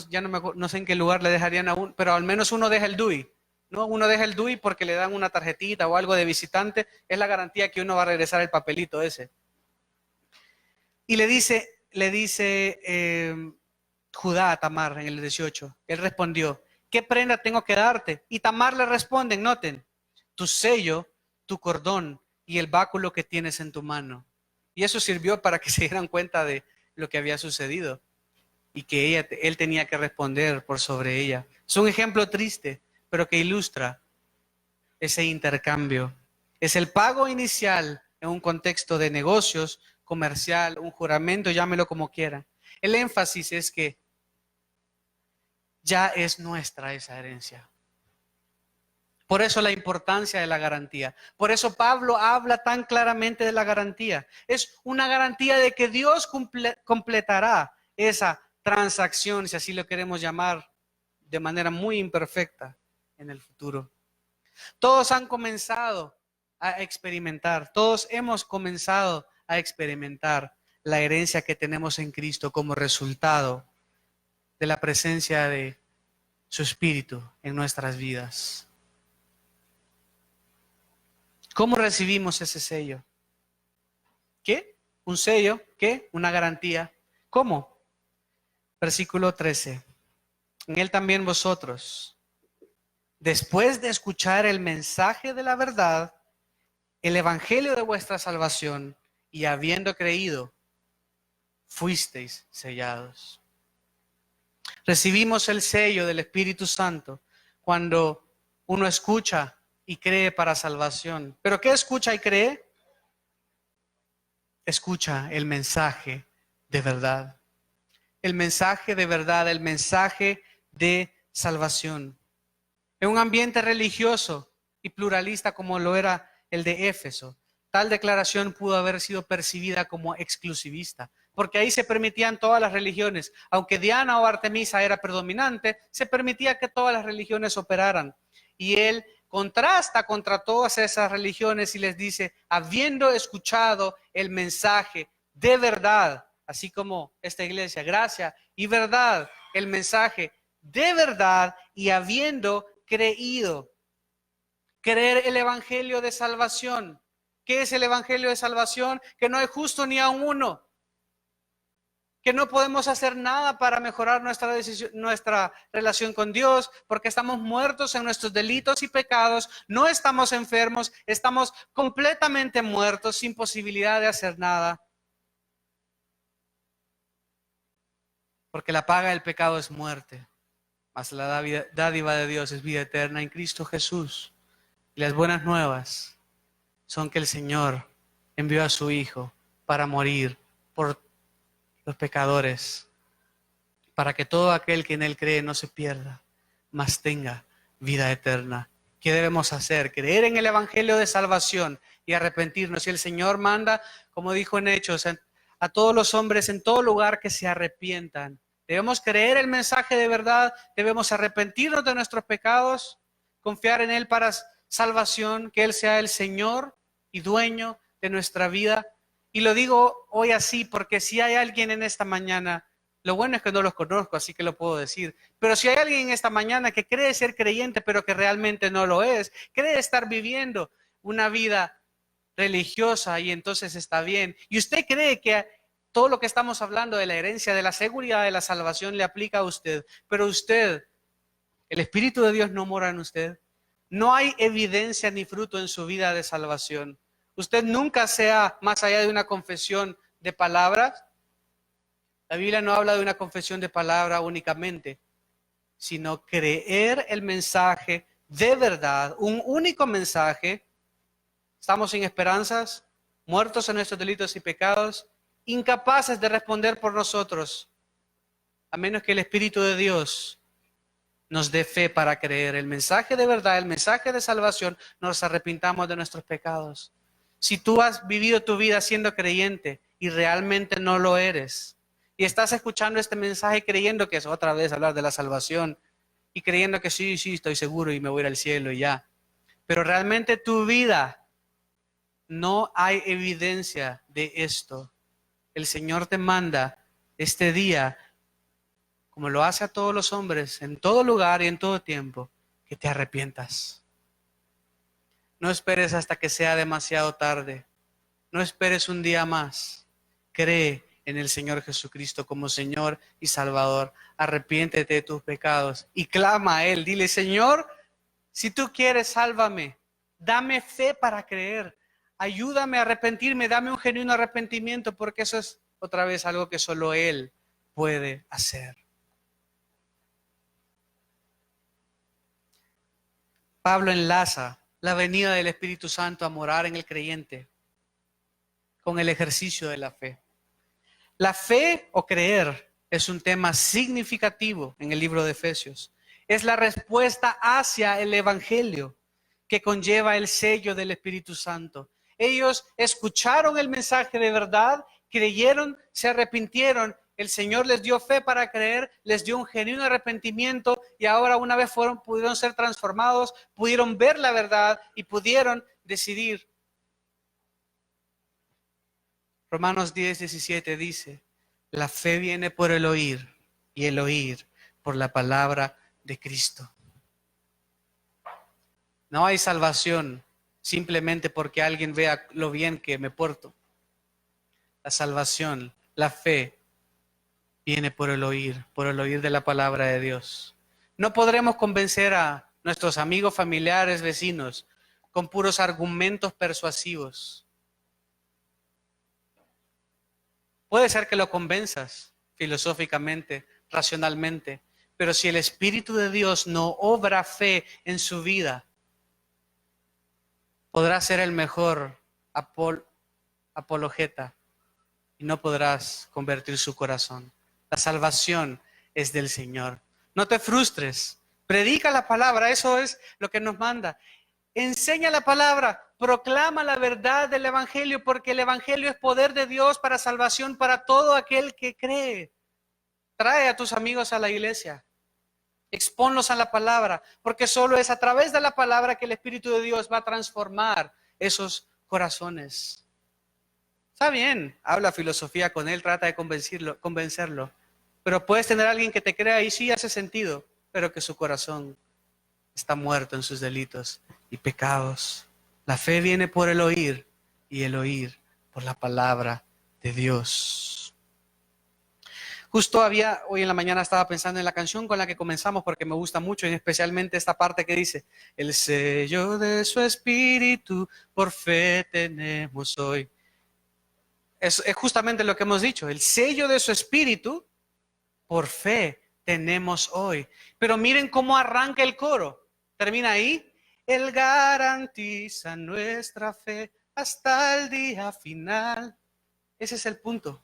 ya no sé en qué lugar le dejarían a uno, pero al menos uno deja el DUI, ¿no? Uno deja el DUI porque le dan una tarjetita o algo de visitante, es la garantía que uno va a regresar el papelito ese. Y le dice Judá a Tamar en el 18, él respondió, ¿qué prenda tengo que darte? Y Tamar le responde, noten, tu sello, tu cordón y el báculo que tienes en tu mano. Y eso sirvió para que se dieran cuenta de lo que había sucedido y que él tenía que responder por sobre ella. Es un ejemplo triste, pero que ilustra ese intercambio. Es el pago inicial en un contexto de negocios, comercial, un juramento, llámelo como quiera. El énfasis es que ya es nuestra esa herencia. Por eso la importancia de la garantía. Por eso Pablo habla tan claramente de la garantía. Es una garantía de que Dios completará esa transacción, si así lo queremos llamar, de manera muy imperfecta en el futuro. Todos han comenzado a experimentar, todos hemos comenzado a experimentar la herencia que tenemos en Cristo como resultado de la presencia de su Espíritu en nuestras vidas. ¿Cómo recibimos ese sello? ¿Qué? ¿Un sello? ¿Qué? Una garantía. ¿Cómo? Versículo 13. En él también vosotros, después de escuchar el mensaje de la verdad, el evangelio de vuestra salvación, y habiendo creído, fuisteis sellados. Recibimos el sello del Espíritu Santo cuando uno escucha y cree para salvación. ¿Pero qué escucha y cree? Escucha el mensaje de verdad. El mensaje de verdad, el mensaje de salvación. En un ambiente religioso y pluralista como lo era el de Éfeso, tal declaración pudo haber sido percibida como exclusivista, porque ahí se permitían todas las religiones. Aunque Diana o Artemisa era predominante, se permitía que todas las religiones operaran. Y él contrasta contra todas esas religiones y les dice, habiendo escuchado el mensaje de verdad, así como esta iglesia, gracia y verdad, el mensaje de verdad y habiendo creído. Creer el evangelio de salvación. ¿Qué es el evangelio de salvación? Que no hay justo ni a uno. que no podemos hacer nada para mejorar nuestra relación con Dios, porque estamos muertos en nuestros delitos y pecados, no estamos enfermos, estamos completamente muertos, sin posibilidad de hacer nada. Porque la paga del pecado es muerte, mas la dádiva de Dios es vida eterna en Cristo Jesús. Y las buenas nuevas son que el Señor envió a su Hijo para morir por los pecadores, para que todo aquel que en Él cree no se pierda, mas tenga vida eterna. ¿Qué debemos hacer? Creer en el Evangelio de salvación y arrepentirnos. Y el Señor manda, como dijo en Hechos, a todos los hombres en todo lugar que se arrepientan. Debemos creer el mensaje de verdad, debemos arrepentirnos de nuestros pecados, confiar en Él para salvación, que Él sea el Señor y dueño de nuestra vida. Y lo digo hoy así porque si hay alguien en esta mañana, lo bueno es que no los conozco, así que lo puedo decir, pero si hay alguien en esta mañana que cree ser creyente, pero que realmente no lo es, cree estar viviendo una vida religiosa y entonces está bien, y usted cree que todo lo que estamos hablando de la herencia, de la seguridad, de la salvación le aplica a usted, pero usted, el Espíritu de Dios no mora en usted, no hay evidencia ni fruto en su vida de salvación. Usted nunca sea más allá de una confesión de palabras. La Biblia no habla de una confesión de palabra únicamente, sino creer el mensaje de verdad, un único mensaje. Estamos sin esperanzas, muertos en nuestros delitos y pecados, incapaces de responder por nosotros, a menos que el Espíritu de Dios nos dé fe para creer el mensaje de verdad, el mensaje de salvación, nos arrepintamos de nuestros pecados. Si tú has vivido tu vida siendo creyente y realmente no lo eres, y estás escuchando este mensaje creyendo que es otra vez hablar de la salvación, y creyendo que sí, estoy seguro y me voy a ir al cielo y ya, pero realmente tu vida no hay evidencia de esto. El Señor te manda este día, como lo hace a todos los hombres, en todo lugar y en todo tiempo, que te arrepientas. No esperes hasta que sea demasiado tarde. No esperes un día más. Cree en el Señor Jesucristo como Señor y Salvador. Arrepiéntete de tus pecados y clama a Él. Dile, Señor, si tú quieres, sálvame. Dame fe para creer. Ayúdame a arrepentirme. Dame un genuino arrepentimiento, porque eso es otra vez algo que solo Él puede hacer. Pablo enlaza la venida del Espíritu Santo a morar en el creyente con el ejercicio de la fe. La fe o creer es un tema significativo en el libro de Efesios. Es la respuesta hacia el Evangelio que conlleva el sello del Espíritu Santo. Ellos escucharon el mensaje de verdad, creyeron, se arrepintieron. El Señor les dio fe para creer, les dio un genuino arrepentimiento y ahora una vez pudieron ser transformados, pudieron ver la verdad y pudieron decidir. Romanos 10:17 dice, la fe viene por el oír y el oír por la palabra de Cristo. No hay salvación simplemente porque alguien vea lo bien que me porto. La salvación, la fe, viene por el oír de la palabra de Dios. No podremos convencer a nuestros amigos, familiares, vecinos con puros argumentos persuasivos. Puede ser que lo convenzas filosóficamente, racionalmente, pero si el Espíritu de Dios no obra fe en su vida, podrá ser el mejor apologeta y no podrás convertir su corazón. La salvación es del Señor. No te frustres. Predica la palabra, eso es lo que nos manda. Enseña la palabra, proclama la verdad del Evangelio, porque el Evangelio es poder de Dios para salvación para todo aquel que cree. Trae a tus amigos a la iglesia. Exponlos a la palabra, porque solo es a través de la palabra que el Espíritu de Dios va a transformar esos corazones. Está bien, habla filosofía con él, trata de convencerlo. Pero puedes tener a alguien que te crea y sí hace sentido, pero que su corazón está muerto en sus delitos y pecados. La fe viene por el oír y el oír por la palabra de Dios. Hoy en la mañana estaba pensando en la canción con la que comenzamos porque me gusta mucho, y especialmente esta parte que dice, el sello de su espíritu por fe tenemos hoy. Es justamente lo que hemos dicho, el sello de su espíritu por fe tenemos hoy. Pero miren cómo arranca el coro. Termina ahí. Él garantiza nuestra fe hasta el día final. Ese es el punto.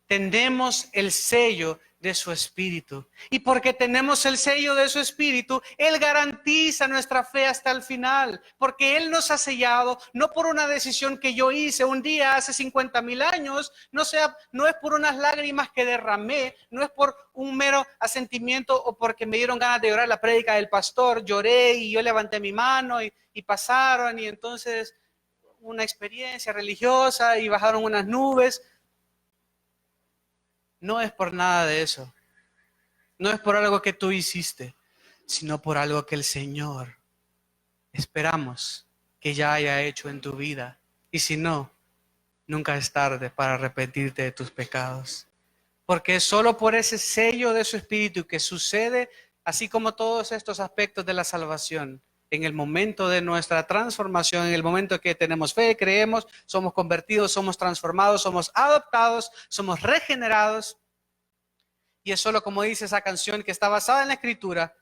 Tenemos el sello de su espíritu. Y porque tenemos el sello de su espíritu, Él garantiza nuestra fe hasta el final. Porque Él nos ha sellado, no por una decisión que yo hice un día hace 50,000 años, no es por unas lágrimas que derramé, no es por un mero asentimiento o porque me dieron ganas de llorar la prédica del pastor, lloré y yo levanté mi mano y pasaron y entonces una experiencia religiosa y bajaron unas nubes. No es por nada de eso. No es por algo que tú hiciste, sino por algo que el Señor esperamos que ya haya hecho en tu vida. Y si no, nunca es tarde para arrepentirte de tus pecados. Porque es solo por ese sello de su espíritu que sucede, así como todos estos aspectos de la salvación, en el momento de nuestra transformación, en el momento que tenemos fe, creemos, somos convertidos, somos transformados, somos adoptados, somos regenerados. Y es solo como dice esa canción que está basada en la Escritura,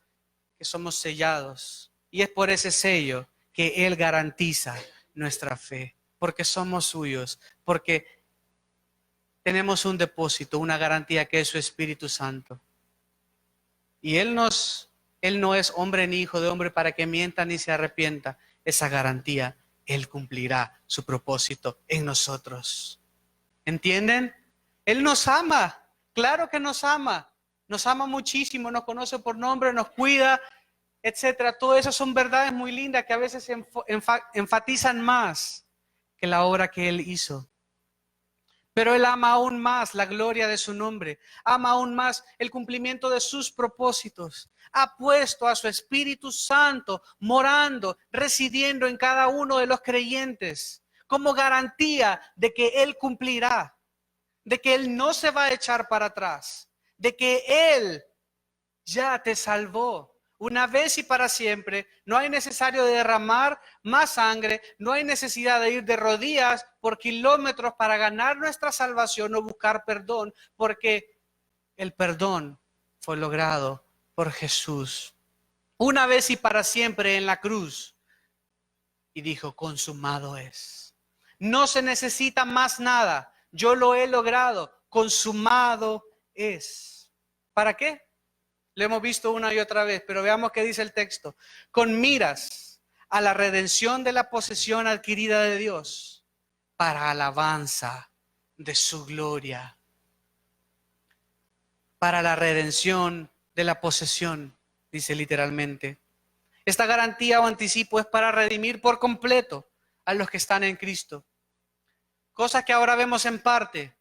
que somos sellados. Y es por ese sello que Él garantiza nuestra fe, porque somos suyos, porque tenemos un depósito, una garantía que es su Espíritu Santo. Y Él no es hombre ni hijo de hombre para que mienta ni se arrepienta. Esa garantía, Él cumplirá su propósito en nosotros. ¿Entienden? Él nos ama. Claro que nos ama muchísimo, nos conoce por nombre, nos cuida, etcétera. Todo eso son verdades muy lindas que a veces enfatizan más que la obra que Él hizo. Pero Él ama aún más la gloria de su nombre, ama aún más el cumplimiento de sus propósitos. Ha puesto a su Espíritu Santo morando, residiendo en cada uno de los creyentes, como garantía de que Él cumplirá, de que Él no se va a echar para atrás, de que Él ya te salvó una vez y para siempre. No hay necesario de derramar más sangre, no hay necesidad de ir de rodillas por kilómetros para ganar nuestra salvación o buscar perdón, porque el perdón fue logrado por Jesús. Una vez y para siempre en la cruz. Y dijo, consumado es. No se necesita más nada. Yo lo he logrado. Consumado es. ¿Para qué? Lo hemos visto una y otra vez, pero veamos qué dice el texto. Con miras a la redención de la posesión adquirida de Dios para alabanza de su gloria. Para la redención de la posesión, dice literalmente. Esta garantía o anticipo es para redimir por completo a los que están en Cristo. Cosas que ahora vemos en parte,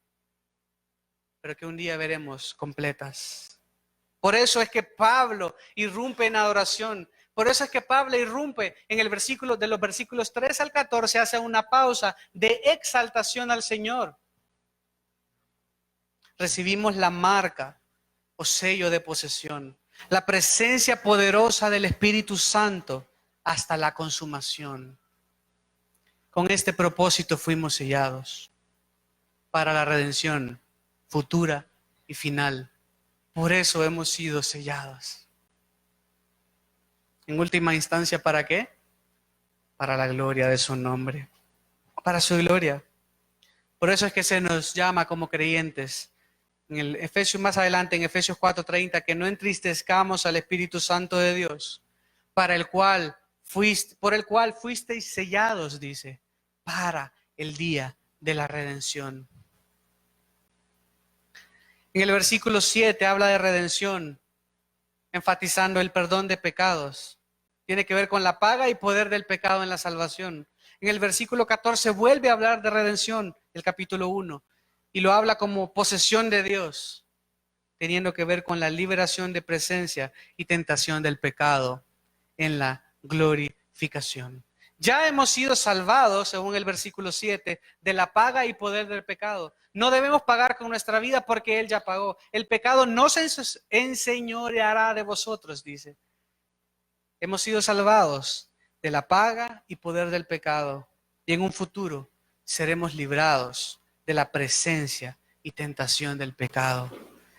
pero que un día veremos completas. Por eso es que Pablo irrumpe en adoración. Por eso es que Pablo irrumpe en el versículo, de los versículos 3 al 14, hace una pausa de exaltación al Señor. Recibimos la marca o sello de posesión, la presencia poderosa del Espíritu Santo hasta la consumación. Con este propósito fuimos sellados para la redención futura y final. Por eso hemos sido sellados. En última instancia, ¿para qué? Para la gloria de su nombre. Para su gloria. Por eso es que se nos llama como creyentes. En el Efesios, más adelante, en Efesios 4:30, que no entristezcamos al Espíritu Santo de Dios, por el cual fuisteis sellados, dice, para el día de la redención. En el versículo 7 habla de redención, enfatizando el perdón de pecados. Tiene que ver con la paga y poder del pecado en la salvación. En el versículo 14 vuelve a hablar de redención, el capítulo 1, y lo habla como posesión de Dios, teniendo que ver con la liberación de presencia y tentación del pecado en la glorificación. Ya hemos sido salvados, según el versículo 7, de la paga y poder del pecado. No debemos pagar con nuestra vida porque Él ya pagó. El pecado no se enseñoreará de vosotros, dice. Hemos sido salvados de la paga y poder del pecado. Y en un futuro seremos librados de la presencia y tentación del pecado.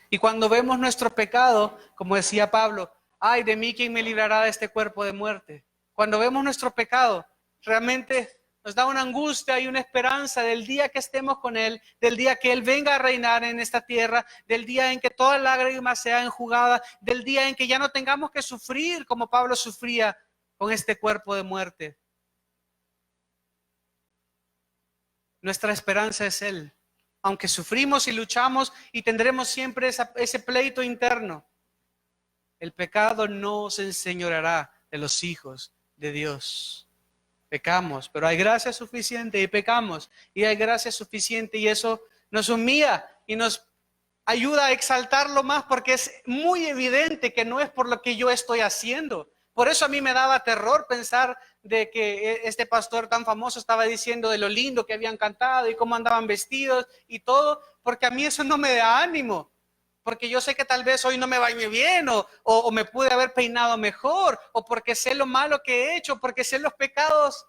Y cuando vemos nuestro pecado, como decía Pablo, ay de mí, ¿quién me librará de este cuerpo de muerte? Cuando vemos nuestro pecado, realmente nos da una angustia y una esperanza del día que estemos con Él, del día que Él venga a reinar en esta tierra, del día en que toda lágrima sea enjugada, del día en que ya no tengamos que sufrir como Pablo sufría con este cuerpo de muerte. Nuestra esperanza es Él. Aunque sufrimos y luchamos y tendremos siempre ese pleito interno, el pecado no se enseñoreará de los hijos de Dios. Pecamos, pero hay gracia suficiente y pecamos, y hay gracia suficiente y eso nos humilla y nos ayuda a exaltarlo más porque es muy evidente que no es por lo que yo estoy haciendo. Por eso a mí me daba terror pensar de que este pastor tan famoso estaba diciendo de lo lindo que habían cantado y cómo andaban vestidos y todo, porque a mí eso no me da ánimo. Porque yo sé que tal vez hoy no me bañé bien o me pude haber peinado mejor o porque sé lo malo que he hecho, porque sé los pecados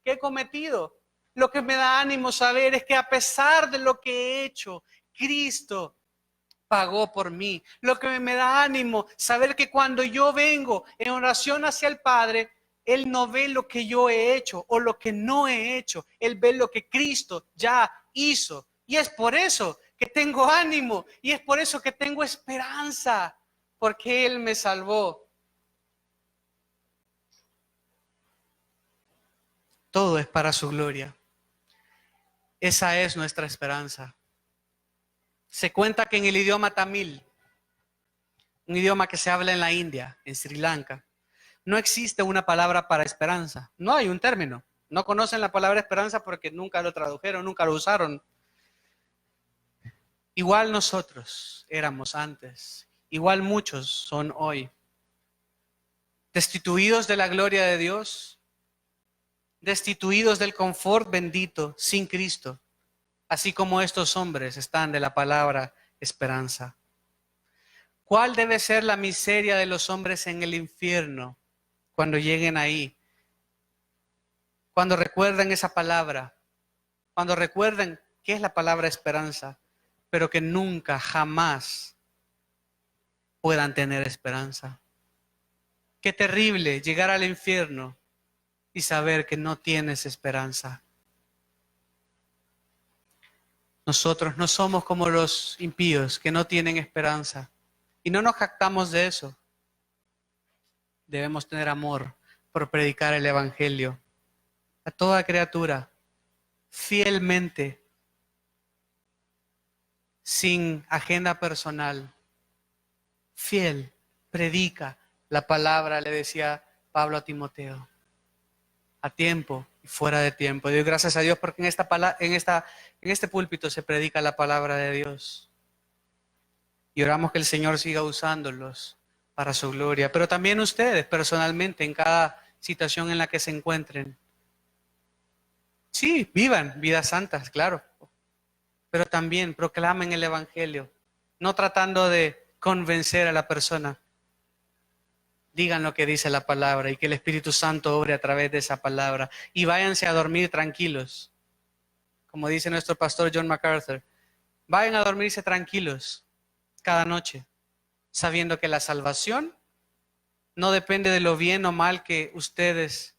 que he cometido. Lo que me da ánimo saber es que a pesar de lo que he hecho, Cristo pagó por mí. Lo que me da ánimo, saber que cuando yo vengo en oración hacia el Padre, Él no ve lo que yo he hecho o lo que no he hecho. Él ve lo que Cristo ya hizo. Y es por eso que tengo ánimo y es por eso que tengo esperanza, porque Él me salvó. Todo es para su gloria. Esa es nuestra esperanza. Se cuenta que en el idioma tamil, un idioma que se habla en la India, en Sri Lanka, no existe una palabra para esperanza. No hay un término. No conocen la palabra esperanza porque nunca lo tradujeron, nunca lo usaron. Igual nosotros éramos antes. Igual muchos son hoy. Destituidos de la gloria de Dios, destituidos del confort bendito sin Cristo, así como estos hombres están de la palabra esperanza. ¿Cuál debe ser la miseria de los hombres en el infierno cuando lleguen ahí? Cuando recuerden esa palabra, cuando recuerden qué es la palabra esperanza, pero que nunca, jamás puedan tener esperanza. Qué terrible llegar al infierno y saber que no tienes esperanza. Nosotros no somos como los impíos que no tienen esperanza y no nos jactamos de eso. Debemos tener amor por predicar el evangelio a toda criatura fielmente, sin agenda personal. Fiel, predica la palabra, le decía Pablo a Timoteo, a tiempo y fuera de tiempo. Doy gracias a Dios porque en este púlpito se predica la palabra de Dios. Y oramos que el Señor siga usándolos para su gloria. Pero también ustedes personalmente en cada situación en la que se encuentren. Sí, vivan vidas santas, claro. Pero también proclamen el evangelio, no tratando de convencer a la persona. Digan lo que dice la palabra y que el Espíritu Santo obre a través de esa palabra. Y váyanse a dormir tranquilos. Como dice nuestro pastor John MacArthur, vayan a dormirse tranquilos cada noche, sabiendo que la salvación no depende de lo bien o mal que ustedes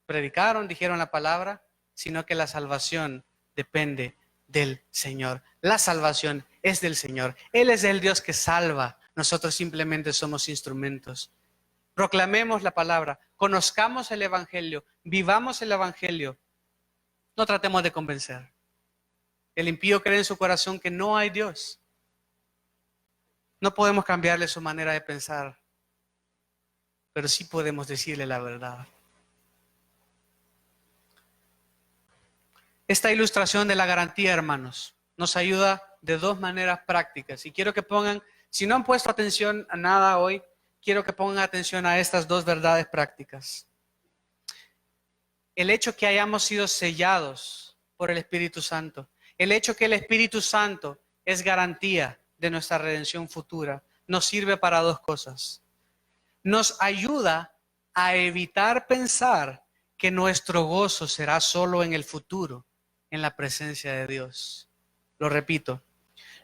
predicaron, dijeron la palabra, sino que la salvación depende del Señor. La salvación es del Señor. Él es el Dios que salva. Nosotros simplemente somos instrumentos. Proclamemos la palabra, conozcamos el evangelio, vivamos el evangelio. No tratemos de convencer. El impío cree en su corazón que no hay Dios. No podemos cambiarle su manera de pensar, pero sí podemos decirle la verdad. Esta ilustración de la garantía, hermanos, nos ayuda de dos maneras prácticas. Y quiero que pongan, si no han puesto atención a nada hoy, quiero que pongan atención a estas dos verdades prácticas. el hecho que hayamos sido sellados por el Espíritu Santo, el hecho que el Espíritu Santo es garantía de nuestra redención futura, nos sirve para dos cosas. Nos ayuda a evitar pensar que nuestro gozo será solo en el futuro, en la presencia de Dios. Lo repito,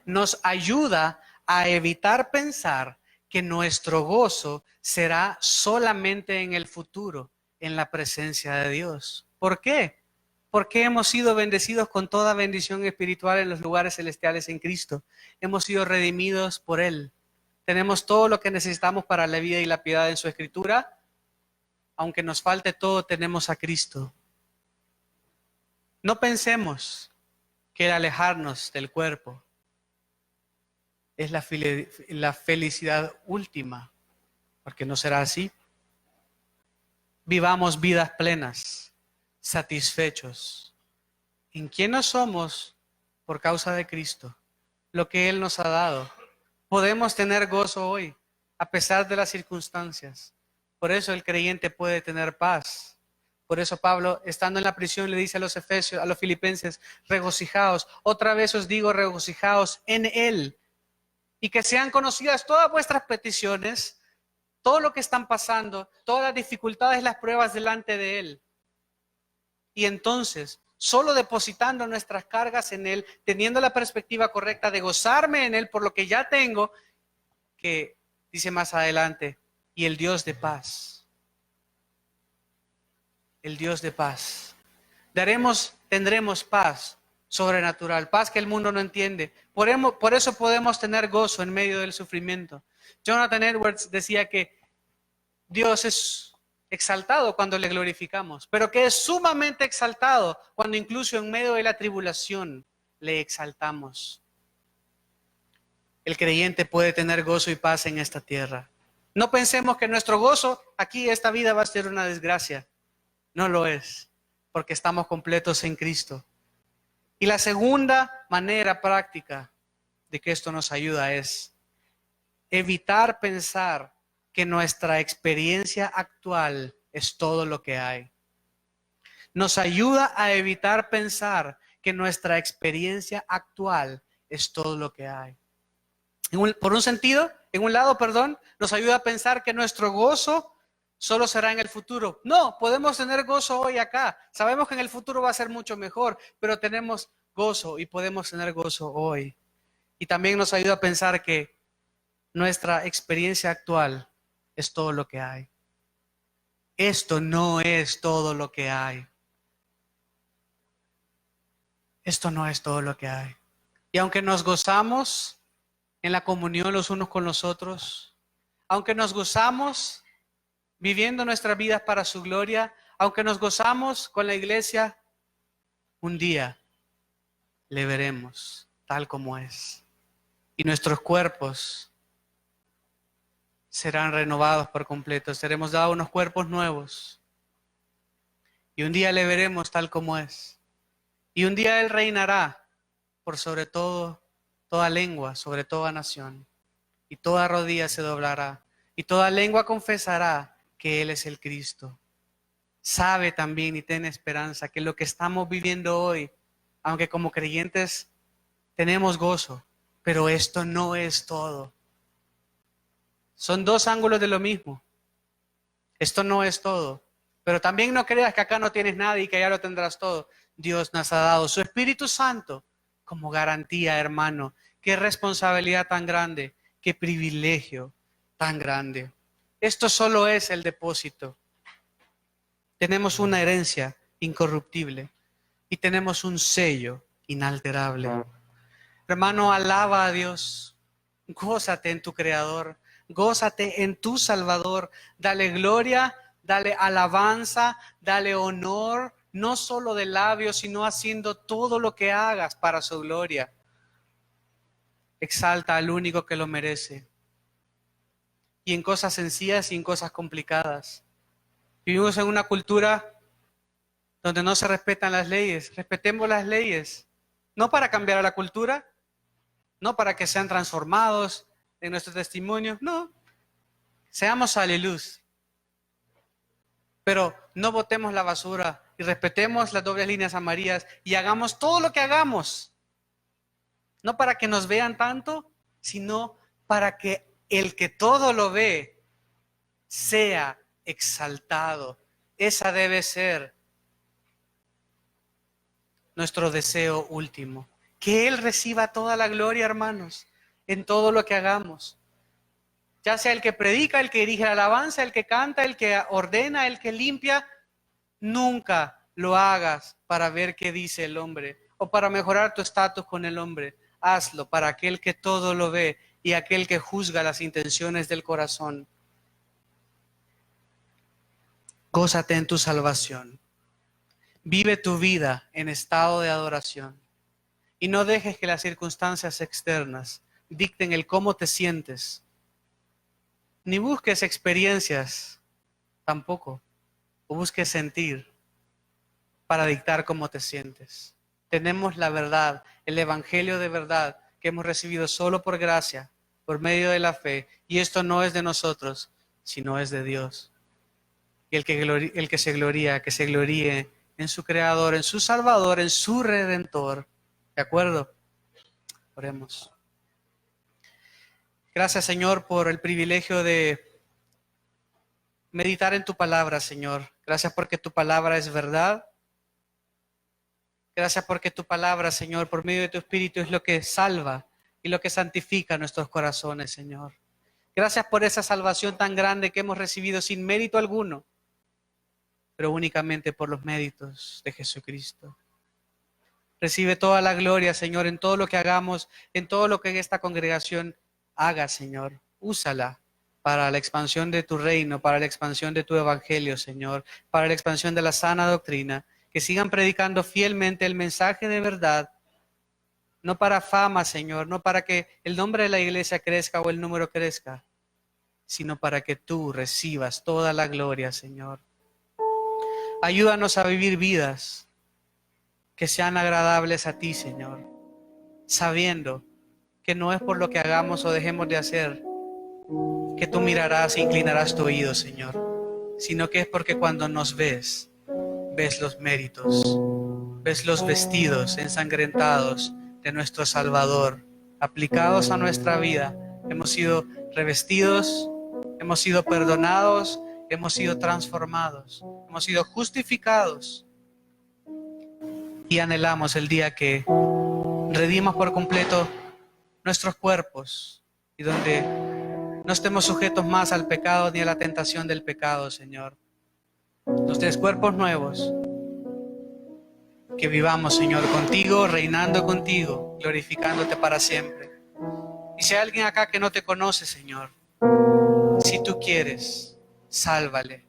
nos ayuda a evitar pensar que nuestro gozo será solamente en el futuro, en la presencia de Dios. ¿Por qué? Porque hemos sido bendecidos con toda bendición espiritual en los lugares celestiales en Cristo. Hemos sido redimidos por Él. Tenemos todo lo que necesitamos para la vida y la piedad en su Escritura. Aunque nos falte todo, tenemos a Cristo. No pensemos que el alejarnos del cuerpo es la felicidad última, porque no será así. Vivamos vidas plenas, satisfechos en quienes somos por causa de Cristo, lo que Él nos ha dado. Podemos tener gozo hoy, a pesar de las circunstancias. Por eso el creyente puede tener paz. Por eso Pablo, estando en la prisión, le dice a los efesios, a los filipenses, regocijaos. Otra vez os digo, regocijaos en Él. Y que sean conocidas todas vuestras peticiones, todo lo que están pasando, todas las dificultades, las pruebas delante de Él. Y entonces, solo depositando nuestras cargas en Él, teniendo la perspectiva correcta de gozarme en Él por lo que ya tengo, que dice más adelante, y el Dios de paz. El Dios de paz. Tendremos paz sobrenatural, paz que el mundo no entiende. Por eso podemos tener gozo en medio del sufrimiento. Jonathan Edwards decía que Dios es exaltado cuando le glorificamos, pero que es sumamente exaltado cuando incluso en medio de la tribulación le exaltamos. El creyente puede tener gozo y paz en esta tierra. No pensemos que nuestro gozo aquí, esta vida, va a ser una desgracia. No lo es, porque estamos completos en Cristo. Y la segunda manera práctica de que esto nos ayuda es evitar pensar que nuestra experiencia actual es todo lo que hay. Nos ayuda a evitar pensar que nuestra experiencia actual es todo lo que hay. Por un sentido, en un lado, nos ayuda a pensar que nuestro gozo solo será en el futuro. No, podemos tener gozo hoy acá. Sabemos que en el futuro va a ser mucho mejor, pero tenemos gozo y podemos tener gozo hoy. Y también nos ayuda a pensar que nuestra experiencia actual es todo lo que hay. Esto no es todo lo que hay. Esto no es todo lo que hay. Y aunque nos gozamos en la comunión los unos con los otros, aunque nos gozamos viviendo nuestras vidas para su gloria, aunque nos gozamos con la iglesia, un día le veremos tal como es. Y nuestros cuerpos serán renovados por completo. Seremos dados unos cuerpos nuevos. Y un día le veremos tal como es. Y un día Él reinará por sobre todo, toda lengua, sobre toda nación. Y toda rodilla se doblará. Y toda lengua confesará que Él es el Cristo. Sabe también y ten esperanza que lo que estamos viviendo hoy, aunque como creyentes tenemos gozo, pero esto no es todo. Son dos ángulos de lo mismo. Esto no es todo. Pero también no creas que acá no tienes nada y que ya lo tendrás todo. Dios nos ha dado su Espíritu Santo como garantía, hermano. Qué responsabilidad tan grande, qué privilegio tan grande. Esto solo es el depósito. Tenemos una herencia incorruptible y tenemos un sello inalterable. Hermano, alaba a Dios. Gózate en tu Creador. Gózate en tu Salvador. Dale gloria, dale alabanza, dale honor, no solo de labios, sino haciendo todo lo que hagas para su gloria. Exalta al único que lo merece. Y en cosas sencillas y en cosas complicadas. Vivimos en una cultura donde no se respetan las leyes. Respetemos las leyes. No para cambiar a la cultura, no para que sean transformados en nuestro testimonio, no. Seamos sal y luz. Pero no botemos la basura y respetemos las dobles líneas amarillas y hagamos todo lo que hagamos. No para que nos vean tanto, sino para que el que todo lo ve sea exaltado. Esa debe ser nuestro deseo último. Que Él reciba toda la gloria, hermanos, en todo lo que hagamos. Ya sea el que predica, el que dirige la alabanza, el que canta, el que ordena, el que limpia. Nunca lo hagas para ver qué dice el hombre o para mejorar tu estatus con el hombre. Hazlo para aquel que todo lo ve y aquel que juzga las intenciones del corazón. Gózate en tu salvación. Vive tu vida en estado de adoración y no dejes que las circunstancias externas dicten el cómo te sientes. Ni busques experiencias tampoco, o busques sentir para dictar cómo te sientes. Tenemos la verdad, el evangelio de verdad que hemos recibido solo por gracia, por medio de la fe, y esto no es de nosotros, sino es de Dios. Y el que se gloría, que se gloríe en su Creador, en su Salvador, en su Redentor. ¿De acuerdo? Oremos. Gracias, Señor, por el privilegio de meditar en tu palabra, Señor. Gracias porque tu palabra es verdad. Gracias porque tu palabra, Señor, por medio de tu Espíritu es lo que salva y lo que santifica nuestros corazones, Señor. Gracias por esa salvación tan grande que hemos recibido sin mérito alguno, pero únicamente por los méritos de Jesucristo. Recibe toda la gloria, Señor, en todo lo que hagamos, en todo lo que en esta congregación haga, Señor. Úsala para la expansión de tu reino, para la expansión de tu evangelio, Señor, para la expansión de la sana doctrina. Que sigan predicando fielmente el mensaje de verdad, no para fama, Señor, no para que el nombre de la iglesia crezca o el número crezca, sino para que tú recibas toda la gloria, Señor. Ayúdanos a vivir vidas que sean agradables a ti, Señor, sabiendo que no es por lo que hagamos o dejemos de hacer que tú mirarás e inclinarás tu oído, Señor, sino que es porque cuando nos ves los méritos, ves los vestidos ensangrentados de nuestro Salvador, aplicados a nuestra vida. Hemos sido revestidos, hemos sido perdonados, hemos sido transformados, hemos sido justificados y anhelamos el día que redimos por completo nuestros cuerpos y donde no estemos sujetos más al pecado ni a la tentación del pecado, Señor. Nos des cuerpos nuevos, que vivamos, Señor, contigo, reinando contigo, glorificándote para siempre. Y si hay alguien acá que no te conoce, Señor, si tú quieres, sálvale.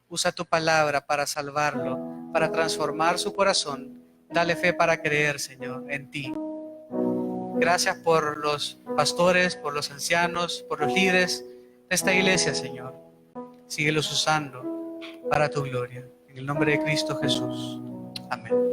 Usa tu palabra para salvarlo, para transformar su corazón. Dale fe para creer, Señor, en ti. Gracias por los pastores, por los ancianos, por los líderes de esta iglesia, Señor. Síguelos usando para tu gloria. En el nombre de Cristo Jesús. Amén.